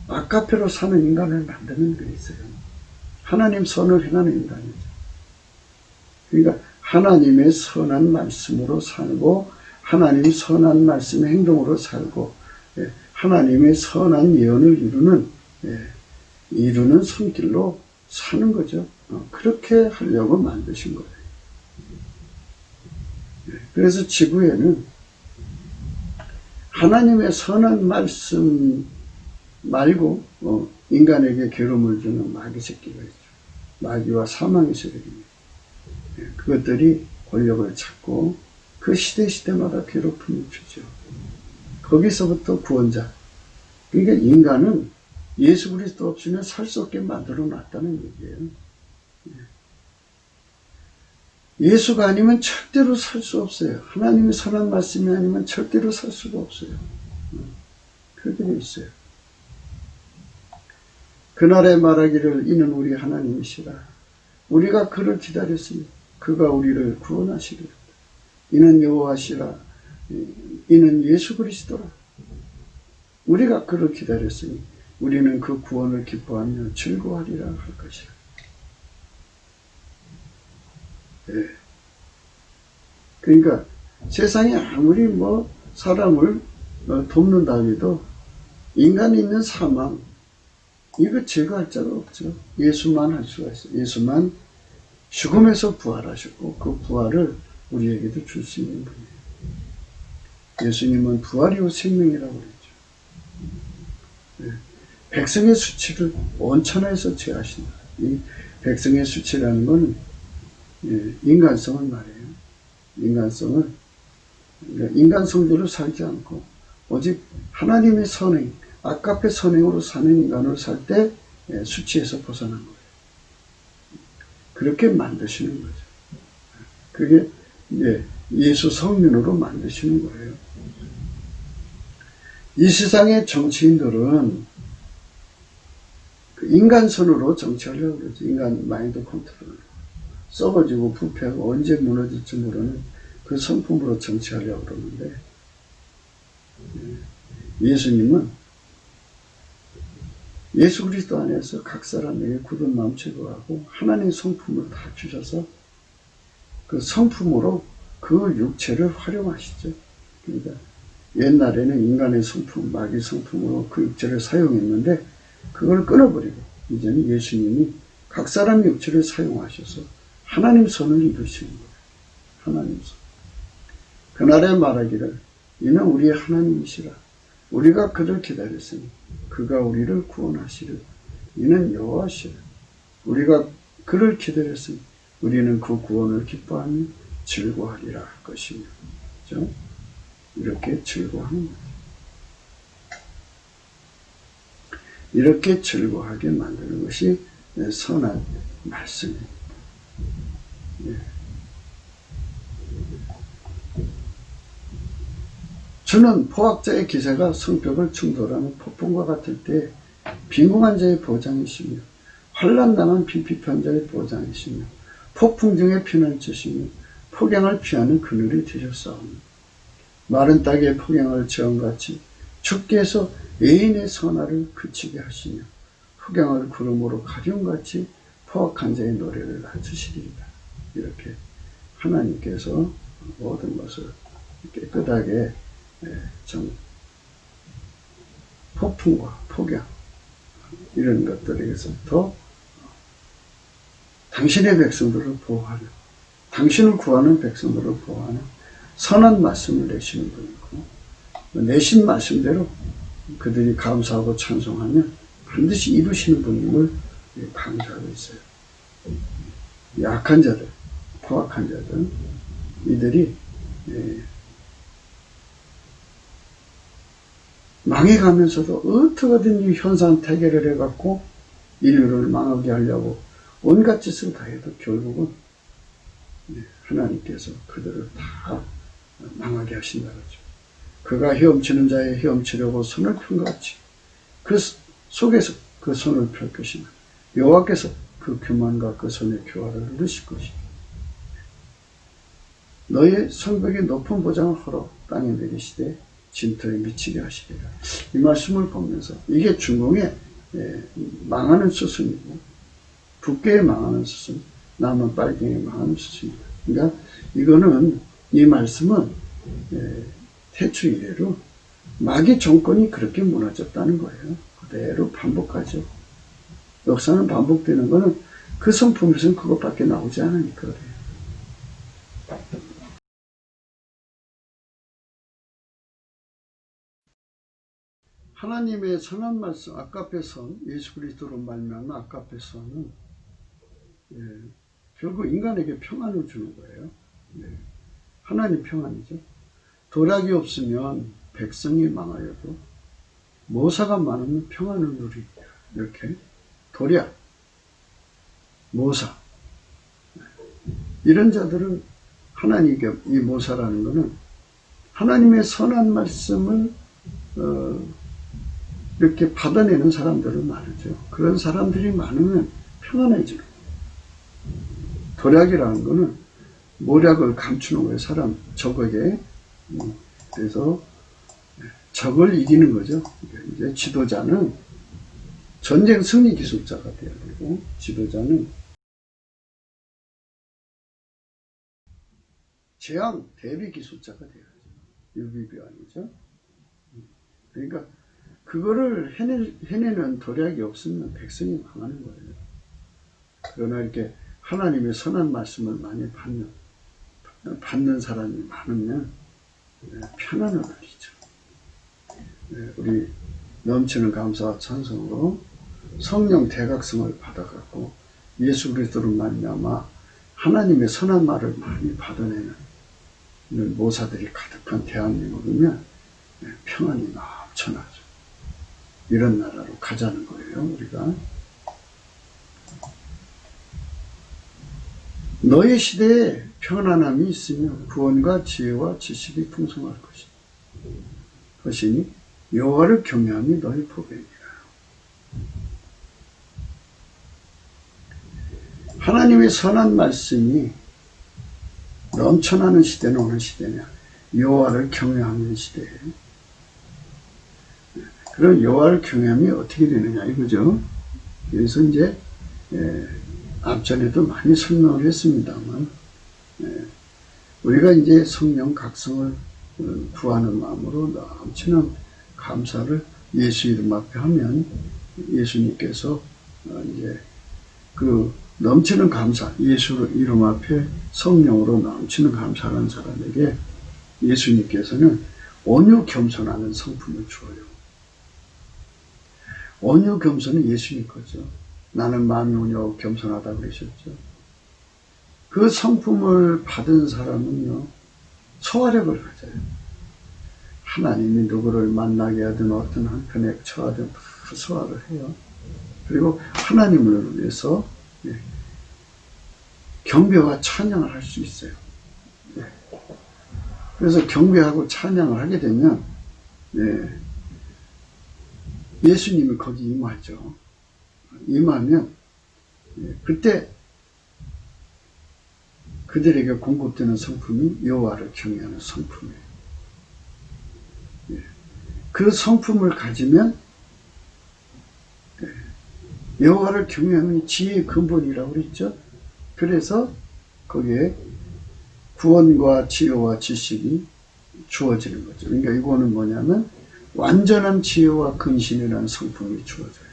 아카페로 사는 인간을 만드는 게 있어요. 하나님 선을 행하는 인간이죠. 그러니까 하나님의 선한 말씀으로 살고 하나님의 선한 말씀의 행동으로 살고 하나님의 선한 예언을 이루는 손길로 사는 거죠. 그렇게 하려고 만드신 거예요. 그래서 지구에는 하나님의 선한 말씀 말고 인간에게 괴로움을 주는 마귀 새끼가 있죠. 마귀와 사망의 세력입니다. 그것들이 권력을 찾고 그 시대마다 괴롭힘을 주죠. 거기서부터 구원자. 그러니까 인간은 예수 그리스도 없이는 살 수 없게 만들어 놨다는 얘기예요. 예수가 아니면 절대로 살 수 없어요. 하나님의 선한 말씀이 아니면 절대로 살 수가 없어요. 그렇게 되어 있어요. 그날에 말하기를 이는 우리 하나님이시라. 우리가 그를 기다렸으니 그가 우리를 구원하시리라. 이는 여호와시라. 이는 예수 그리스도라. 우리가 그를 기다렸으니 우리는 그 구원을 기뻐하며 즐거워하리라 할 것이라. 예. 그러니까 세상에 아무리 뭐 사람을 돕는다 해도 인간이 있는 사망, 이거 제거할 자가 없죠. 예수만 할 수가 있어요. 예수만 죽음에서 부활하셨고 그 부활을 우리에게도 줄 수 있는 분이에요. 예수님은 부활이요 생명이라고 그랬죠. 네. 백성의 수치를 온천하에서 제하신다. 이 백성의 수치라는 건 인간성을 말해요. 인간성을 인간 성대로 살지 않고 오직 하나님의 선행, 아까페 선행으로 사는 인간으로 살 때 수치에서 벗어난 거예요. 그렇게 만드시는 거죠. 그게 예수 성륜으로 만드시는 거예요. 이 세상의 정치인들은 그 인간선으로 정치하려고 그러죠. 인간 마인드 컨트롤. 썩어지고 부패하고 언제 무너질지 모르는 그 성품으로 정치하려고 그러는데, 예수님은 예수 그리스도 안에서 각 사람에게 굳은 마음 제거하고 하나님의 성품을 다 주셔서 그 성품으로 그 육체를 활용하시죠. 그러니까 옛날에는 인간의 성품, 마귀 성품으로 그 육체를 사용했는데 그걸 끊어버리고 이제는 예수님이 각 사람의 육체를 사용하셔서 하나님 손을 이루시는 거예요. 하나님 손. 그날에 말하기를 이는 우리의 하나님이시라. 우리가 그를 기다렸으니 그가 우리를 구원하시를. 이는 여호와시라. 우리가 그를 기다렸으니 우리는 그 구원을 기뻐하며 즐거워하리라 할 것이며. 그렇죠? 이렇게 즐거워하는 거죠. 이렇게 즐거워하게 만드는 것이 선한 말씀입니다. 예. 주는 포악자의 기세가 성벽을 충돌하는 폭풍과 같을 때 빈궁한 자의 보장이시며 환난 당한 빈핍한 자의 보장이시며 폭풍 중에 피난처시며 폭양을 피하는 그늘이 되셨사오니 마른 땅에 폭양을 저음같이 주께서 애인의 선화를 그치게 하시며 흑양을 구름으로 가렴같이 포악한 자의 노래를 낮추시리이다. 이렇게 하나님께서 모든 것을 깨끗하게 폭풍과 폭양 이런 것들에게서부터 당신의 백성들을 보호하는, 당신을 구하는 백성들을 보호하는 선한 말씀을 내시는 분이고, 내신 말씀대로 그들이 감사하고 찬송하면 반드시 이루시는 분임을 강조하고 있어요. 약한 자들, 포악한 자들, 이들이 망해가면서도 어떻게든 현상 태계를 해갖고 인류를 망하게 하려고 온갖 짓을 다 해도 결국은 하나님께서 그들을 다 망하게 하신다 그러죠. 그가 헤엄치는 자의 헤엄치려고 손을 편 것 같이 그 속에서 그 손을 펼 것이나 여호와께서 그 교만과 그 손의 교화를 누르실 것이다. 너의 성벽의 높은 보장을 헐어 땅에 내리시되 진토에 미치게 하시리라. 이 말씀을 보면서 이게 중공의 망하는 수순이고 북계에 망하는 수순, 남은 빨갱이에 망하는 수순입니다. 그러니까 이거는 이 말씀은 태초 이래로 마귀 정권이 그렇게 무너졌다는 거예요. 그대로 반복하죠. 역사는 반복되는 거는 그 성품에서는 그것밖에 나오지 않으니까 그래요. 하나님의 선한 말씀, 아까페 선, 예수 그리스도로 말미암아 아까페 선은 결국 인간에게 평안을 주는 거예요. 하나님 평안이죠. 도락이 없으면 백성이 망하여도 모사가 많으면 평안을 누리리라. 이렇게 도략, 모사 이런 자들은 하나님께 이 모사라는 것은 하나님의 선한 말씀을 이렇게 받아내는 사람들은 많으죠. 그런 사람들이 많으면 평안해지는 거예요. 도략이라는 것은 모략을 감추는 거예요. 사람 적에게. 그래서 적을 이기는 거죠. 이제 지도자는 전쟁 승리 기술자가 돼야 되고 지도자는 재앙 대비 기술자가 돼야죠. 유비비 아니죠. 그러니까 그거를 해내는 도략이 없으면 백성이 망하는 거예요. 그러나 이렇게 하나님의 선한 말씀을 많이 받는 사람이 많으면 편안을 알리죠. 우리 넘치는 감사와 찬송으로 성령 대각성을 받아갖고 예수 그리스도로 말미암아 하나님의 선한 말을 많이 받아내는 이런 모사들이 가득한 대한민국이면 평안이 넘쳐나죠. 이런 나라로 가자는 거예요, 우리가. 너희 시대에 편안함이 있으며 구원과 지혜와 지식이 풍성할 것이니 여호와를 경외함이 너희 복이니라. 하나님의 선한 말씀이 넘쳐나는 시대는 어느 시대냐? 여호와를 경외하는 시대예요. 그럼 여호와를 경외함이 어떻게 되느냐 이거죠. 그래서 이제 앞전에도 많이 설명을 했습니다만 우리가 이제 성령 각성을 구하는 마음으로 넘치는 감사를 예수 이름 앞에 하면 예수님께서 이제 그 넘치는 감사, 예수 이름 앞에 성령으로 넘치는 감사하는 사람에게 예수님께서는 온유 겸손하는 성품을 주어요. 온유 겸손은 예수님 거죠. 나는 마음이 온유하고 겸손하다 그러셨죠. 그 성품을 받은 사람은요, 소화력을 가져요. 하나님이 누구를 만나게 하든 어떤 한편에 처하든 다 소화를 해요. 그리고 하나님을 위해서 경배와 찬양을 할 수 있어요. 그래서 경배하고 찬양을 하게 되면 예수님이 거기 임하죠. 임하면 그때 그들에게 공급되는 성품이 여호와를 경외하는 성품이에요. 그 성품을 가지면 여호와를 경외하는 지혜의 근본이라고 그랬죠. 그래서 거기에 구원과 지혜와 지식이 주어지는 거죠. 그러니까 이거는 뭐냐면 완전한 지혜와 근신이라는 성품이 주어져요.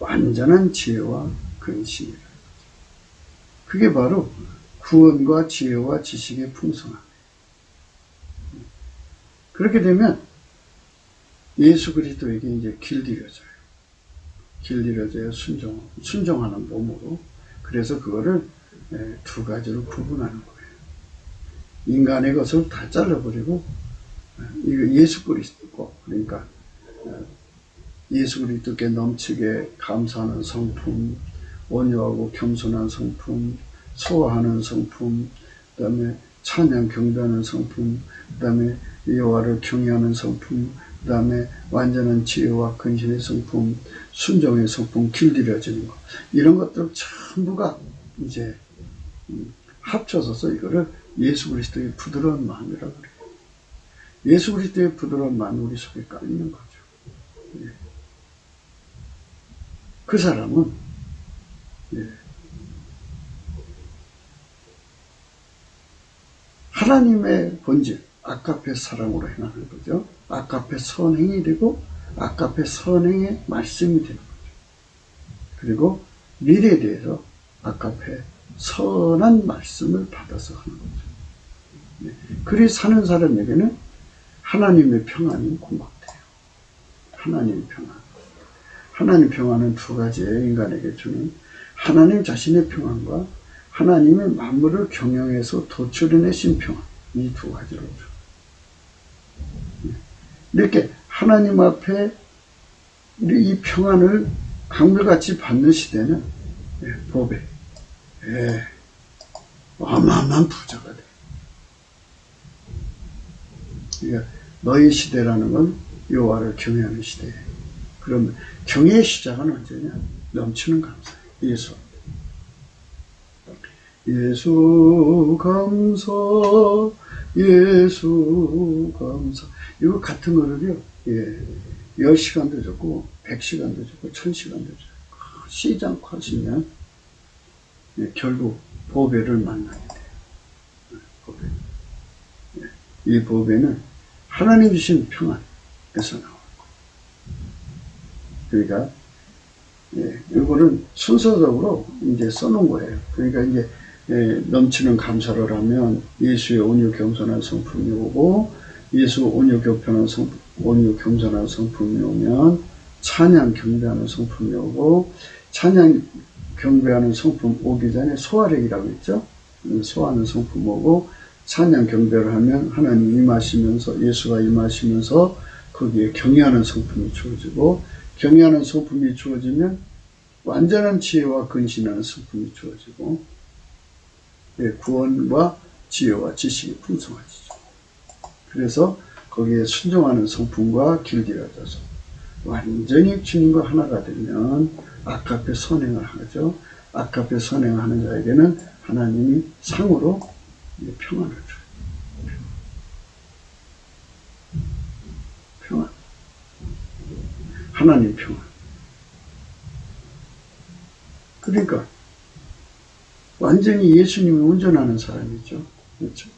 완전한 지혜와 근신이라는 거죠. 그게 바로 구원과 지혜와 지식의 풍성함이에요. 그렇게 되면 예수 그리스도에게 이제 길들여져요. 길들여져야 순종하는 몸으로. 그래서 그거를 두 가지로 구분하는 거예요. 인간의 것을 다 잘라버리고 이거 예수 그리스도고, 그러니까 예수 그리스도께 넘치게 감사하는 성품, 온유하고 겸손한 성품, 소화하는 성품, 그 다음에 찬양 경배하는 성품, 그 다음에 여호와를 경외하는 성품, 그 다음에 완전한 지혜와 근신의 성품, 순종의 성품, 길들여지는 것, 이런 것들 전부가 이제 합쳐져서 이거를 예수 그리스도의 부드러운 마음이라고 그래요. 예수 그리스도의 부드러운 마음이 우리 속에 깔리는 거죠. 그 사람은 하나님의 본질, 아까페 사랑으로 행하는 거죠. 아까페 선행이 되고 아까페 선행의 말씀이 되는 거죠. 그리고 미래에 대해서 아까페 선한 말씀을 받아서 하는 거죠. 그리 사는 사람에게는 하나님의 평안이 공급돼요. 하나님의 평안. 하나님의 평안은 두 가지예요. 인간에게 주는 하나님 자신의 평안과 하나님의 만물을 경영해서 도출해내신 평안, 이 두 가지로 줘. 이렇게 하나님 앞에 이 평안을 강물같이 받는 시대는 법에 어마어마한 부자가 돼. 그러니까 너희 시대라는 건 여호와를 경외하는 시대예요. 그러면 경외의 시작은 언제냐? 넘치는 감사예요. 예수 감사, 예수 감사. 이거 같은 거를요, 10시간도 좋고, 100시간도 좋고, 1000시간도 좋고, 쉬지 않고 하시면, 결국 보배를 만나게 돼요. 보배. 이 보배는 하나님 주신 평안에서 나왔고, 그러니까 이거는 순서적으로 이제 써놓은 거예요. 그러니까 이제 넘치는 감사를 하면 예수의 온유 겸손한 성품이 오고, 예수 온유 겸손한 성품이 오면 찬양 경배하는 성품이 오고, 찬양 경배하는 성품 오기 전에 소화력이라고 했죠. 소화하는 성품 오고, 찬양 경배를 하면 하나님 임하시면서, 예수가 임하시면서 거기에 경외하는 성품이 주어지고, 경외하는 성품이 주어지면 완전한 지혜와 근신하는 성품이 주어지고, 구원과 지혜와 지식이 풍성해지죠. 그래서 거기에 순종하는 성품과 길들여져서 완전히 주님과 하나가 되면 아깝게 선행을 하죠. 아깝게 선행하는 자에게는 하나님이 상으로 평안을 줘요. 평안. 하나님 평안. 그러니까 완전히 예수님이 운전하는 사람이죠. 그렇죠?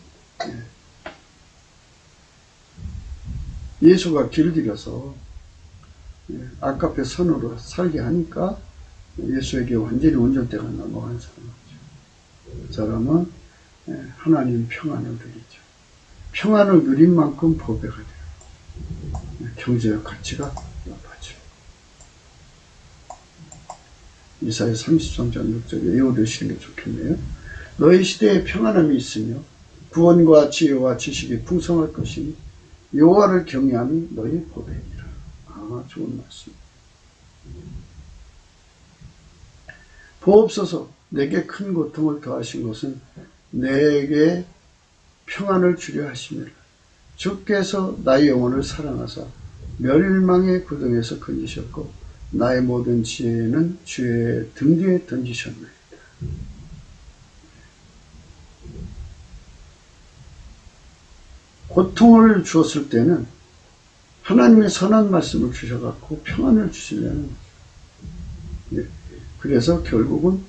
예수가 길들여서 아깝게 선으로 살게 하니까 예수에게 완전히 운전대가 넘어간 사람이죠. 그 사람은 하나님 평안을 누리죠. 평안을 누린 만큼 보배가 돼요. 경제적 가치가 높아져요. 이사야 33장 6절에 외워두시는 게 좋겠네요. 너희 시대에 평안함이 있으며 구원과 지혜와 지식이 풍성할 것이니 여호와를 경외함이 너희 보배니라. 아, 좋은 말씀. 보옵소서 내게 큰 고통을 더하신 것은 내게 평안을 주려 하심이라. 주께서 나의 영혼을 사랑하사 멸망의 구덩이에서 건지셨고 나의 모든 지혜는 주의 등 뒤에 던지셨나이다. 고통을 주었을 때는 하나님의 선한 말씀을 주셔갖고 평안을 주시려는 거죠. 그래서 결국은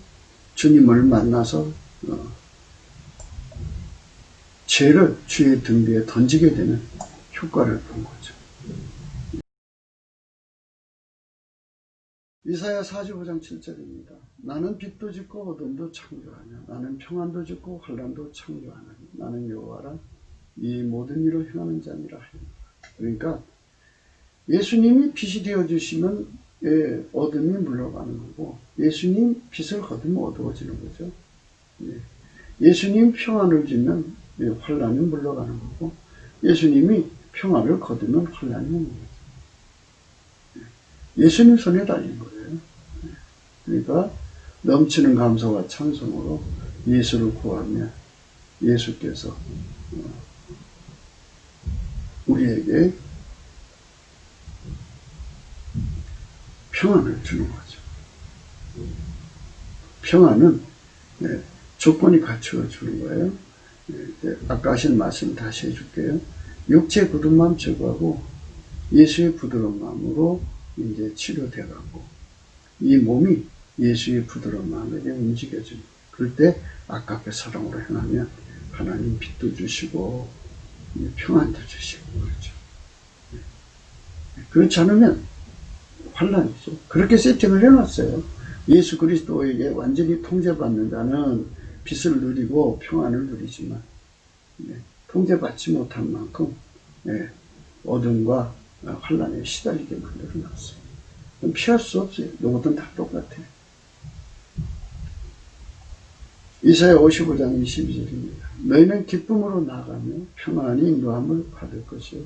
주님을 만나서 죄를 주의 등 뒤에 던지게 되는 효과를 본 거죠. 이사야 45장 7절입니다. 나는 빛도 짓고 어둠도 창조하며 나는 평안도 짓고 환난도 창조하나니 나는 여호와라 이 모든 일을 행하는 자니라 하였노라. 그러니까 예수님이 빛이 되어주시면 어둠이 물러가는 거고, 예수님 빛을 거두면 어두워지는 거죠. 예수님 평안을 주면 환난이 물러가는 거고, 예수님이 평안을 거두면 환난이 오는 거죠. 예수님 손에 달린 거예요. 그러니까 넘치는 감사와 찬송으로 예수를 구하면 예수께서 우리에게 평안을 주는 거죠. 평안은 조건이 갖추어주는 거예요. 아까 하신 말씀 다시 해줄게요. 육체의 굳은 마음 제거하고 예수의 부드러운 마음으로 이제 치료돼가고 이 몸이 예수의 부드러운 마음에게 움직여집니다. 그럴 때 아깝게 사랑으로 행하면 하나님 빛도 주시고 평안도 주시고 그렇죠. 그렇지 않으면 환난이죠. 그렇게 세팅을 해놨어요. 예수 그리스도에게 완전히 통제받는 자는 빛을 누리고 평안을 누리지만 통제받지 못한 만큼 어둠과 환난에 시달리게 만들어놨어요. 피할 수 없어요. 이것은 다 똑같아요. 이사야 55장 22절입니다. 너희는 기쁨으로 나가며 평안히 인도함을 받을 것이요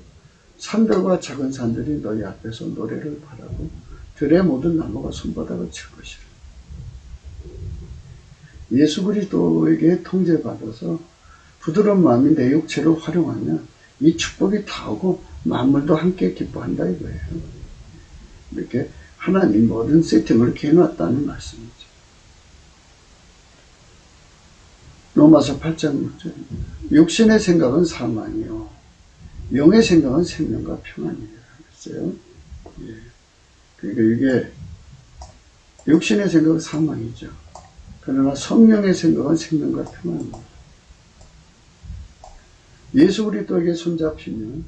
산들과 작은 산들이 너희 앞에서 노래를 바라고 들의 모든 나무가 손바닥을 칠 것이라. 예수 그리스도에게 통제받아서 부드러운 마음이 내 육체를 활용하면 이 축복이 다 오고 만물도 함께 기뻐한다 이거예요. 이렇게 하나님 모든 세팅을 이렇게 해놨다는 말씀이죠. 로마서 8장 6절 육신의 생각은 사망이요 영의 생각은 생명과 평안이라고 했어요. 그러니까 이게 육신의 생각은 사망이죠. 그러나 성령의 생각은 생명과 평안입니다. 예수 그리스도에게 손잡히면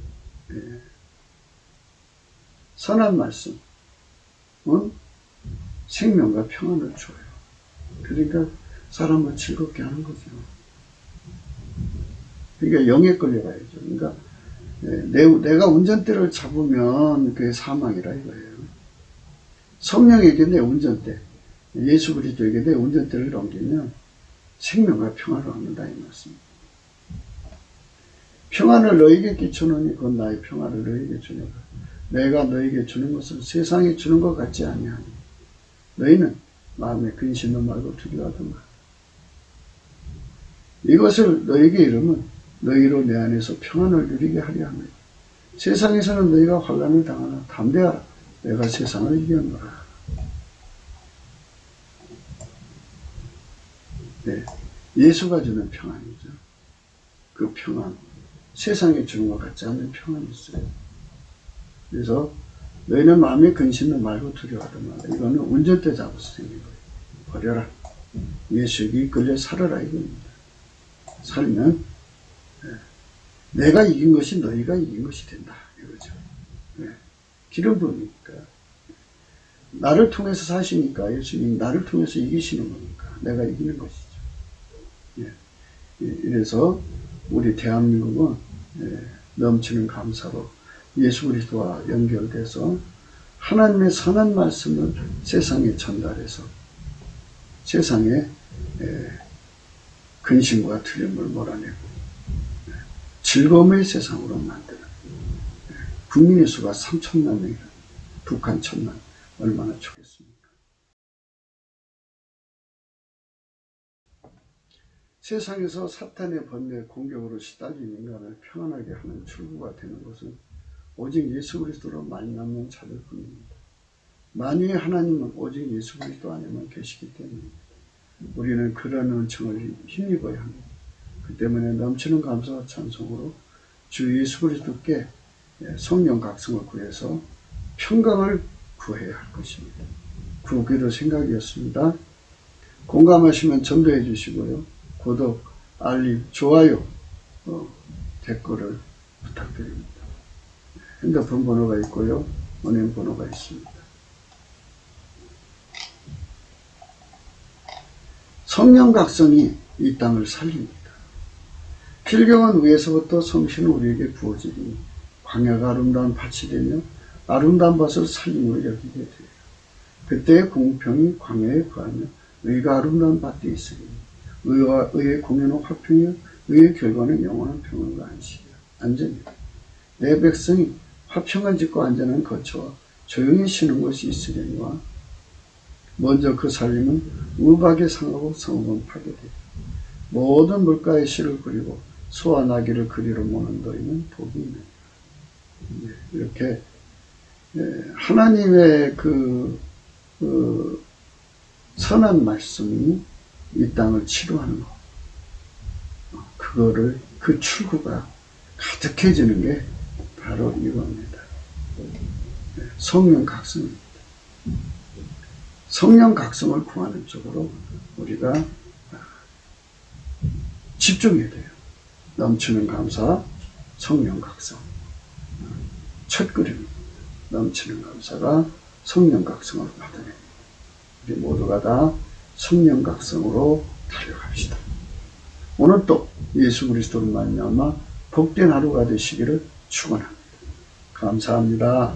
선한 말씀은 생명과 평안을 줘요. 그러니까 사람을 즐겁게 하는 거죠. 그러니까 영에 끌려가야죠. 그러니까 내가 운전대를 잡으면 그게 사망이라 이거예요. 성령에게 내 운전대, 예수 그리스도에게 내 운전대를 넘기면 생명과 평안을 얻는다 이 말씀입니다. 평안을 너에게 끼쳐놓으니 그건 나의 평안을 너에게 주노라. 내가 너에게 주는 것은 세상에 주는 것 같지 아니하니 너희는 마음에 근심도 말고 두려워하도 마. 이것을 너에게 이르면 너희로 내 안에서 평안을 누리게 하려 합니다. 세상에서는 너희가 환난을 당하나 담대하라. 내가 세상을 이겼노라. 네, 예수가 주는 평안이죠. 그 평안, 세상에 주는 것 같지 않은 평안이 있어요. 그래서 너희는 마음에 근심도 말고 두려워하도 마라. 이거는 운전대 잡아서 생긴 거예요. 버려라. 예수에게 이끌려 살아라 이겁니다. 살면 내가 이긴 것이 너희가 이긴 것이 된다 이거죠. 기름 부으니까 나를 통해서 사시니까 예수님 나를 통해서 이기시는 거니까 내가 이기는 것이죠. 이래서 우리 대한민국은 넘치는 감사로 예수 그리스도와 연결돼서 하나님의 선한 말씀을 세상에 전달해서 세상에 근심과 두려움을 몰아내고 즐거움의 세상으로 만드는 국민의 수가 3천만 명이라 북한 1,000만 얼마나 좋겠습니까? 세상에서 사탄의 번뇌 공격으로 시달린 인간을 평안하게 하는 출구가 되는 것은 오직 예수 그리스도로 말미암는 자들 뿐입니다. 만유의 하나님은 오직 예수 그리스도 안에만 계시기 때문입니다. 우리는 그런 은총을 힘입어야 합니다. 그 때문에 넘치는 감사와 찬송으로 주 예수 그리스도께 성령 각성을 구해서 평강을 구해야 할 것입니다. 구기도 생각이었습니다. 공감하시면 전도해 주시고요. 구독, 알림, 좋아요, 댓글을 부탁드립니다. 핸드폰 번호가 있고요. 은행 번호가 있습니다. 성령 각성이 이 땅을 살립니다. 필경은 위에서부터 성신은 우리에게 부어지니 광야가 아름다운 밭이 되며 아름다운 밭을 살림으로 여기게 돼요. 그때의 공평이 광야에 거하며 의가 아름다운 밭이 있으니 의와 의의 공유는 화평이요 의의 결과는 영원한 평안과 안전이다. 내 백성이 화평한 집과 안전한 거처와 조용히 쉬는 곳이 있으려니와 먼저 그 살림은 우박에 상하고 성읍은 파괴되고 모든 물가에 씨를 그리고 소와 나귀를 그리로 모는 너희는 복이 있느니라. 이렇게 하나님의 그 선한 말씀이 이 땅을 치료하는 것, 그거를 그 출구가 가득해지는 게 바로 이겁니다. 성령 각성입니다. 성령 각성을 구하는 쪽으로 우리가 집중해야 돼요. 넘치는 감사, 성령 각성. 첫그림 넘치는 감사가 성령 각성을 받아냅니다. 우리 모두가 다 성령 각성으로 달려갑시다. 오늘 또 예수 그리스도로 말미암아 복된 하루가 되시기를 축원합니다. 감사합니다.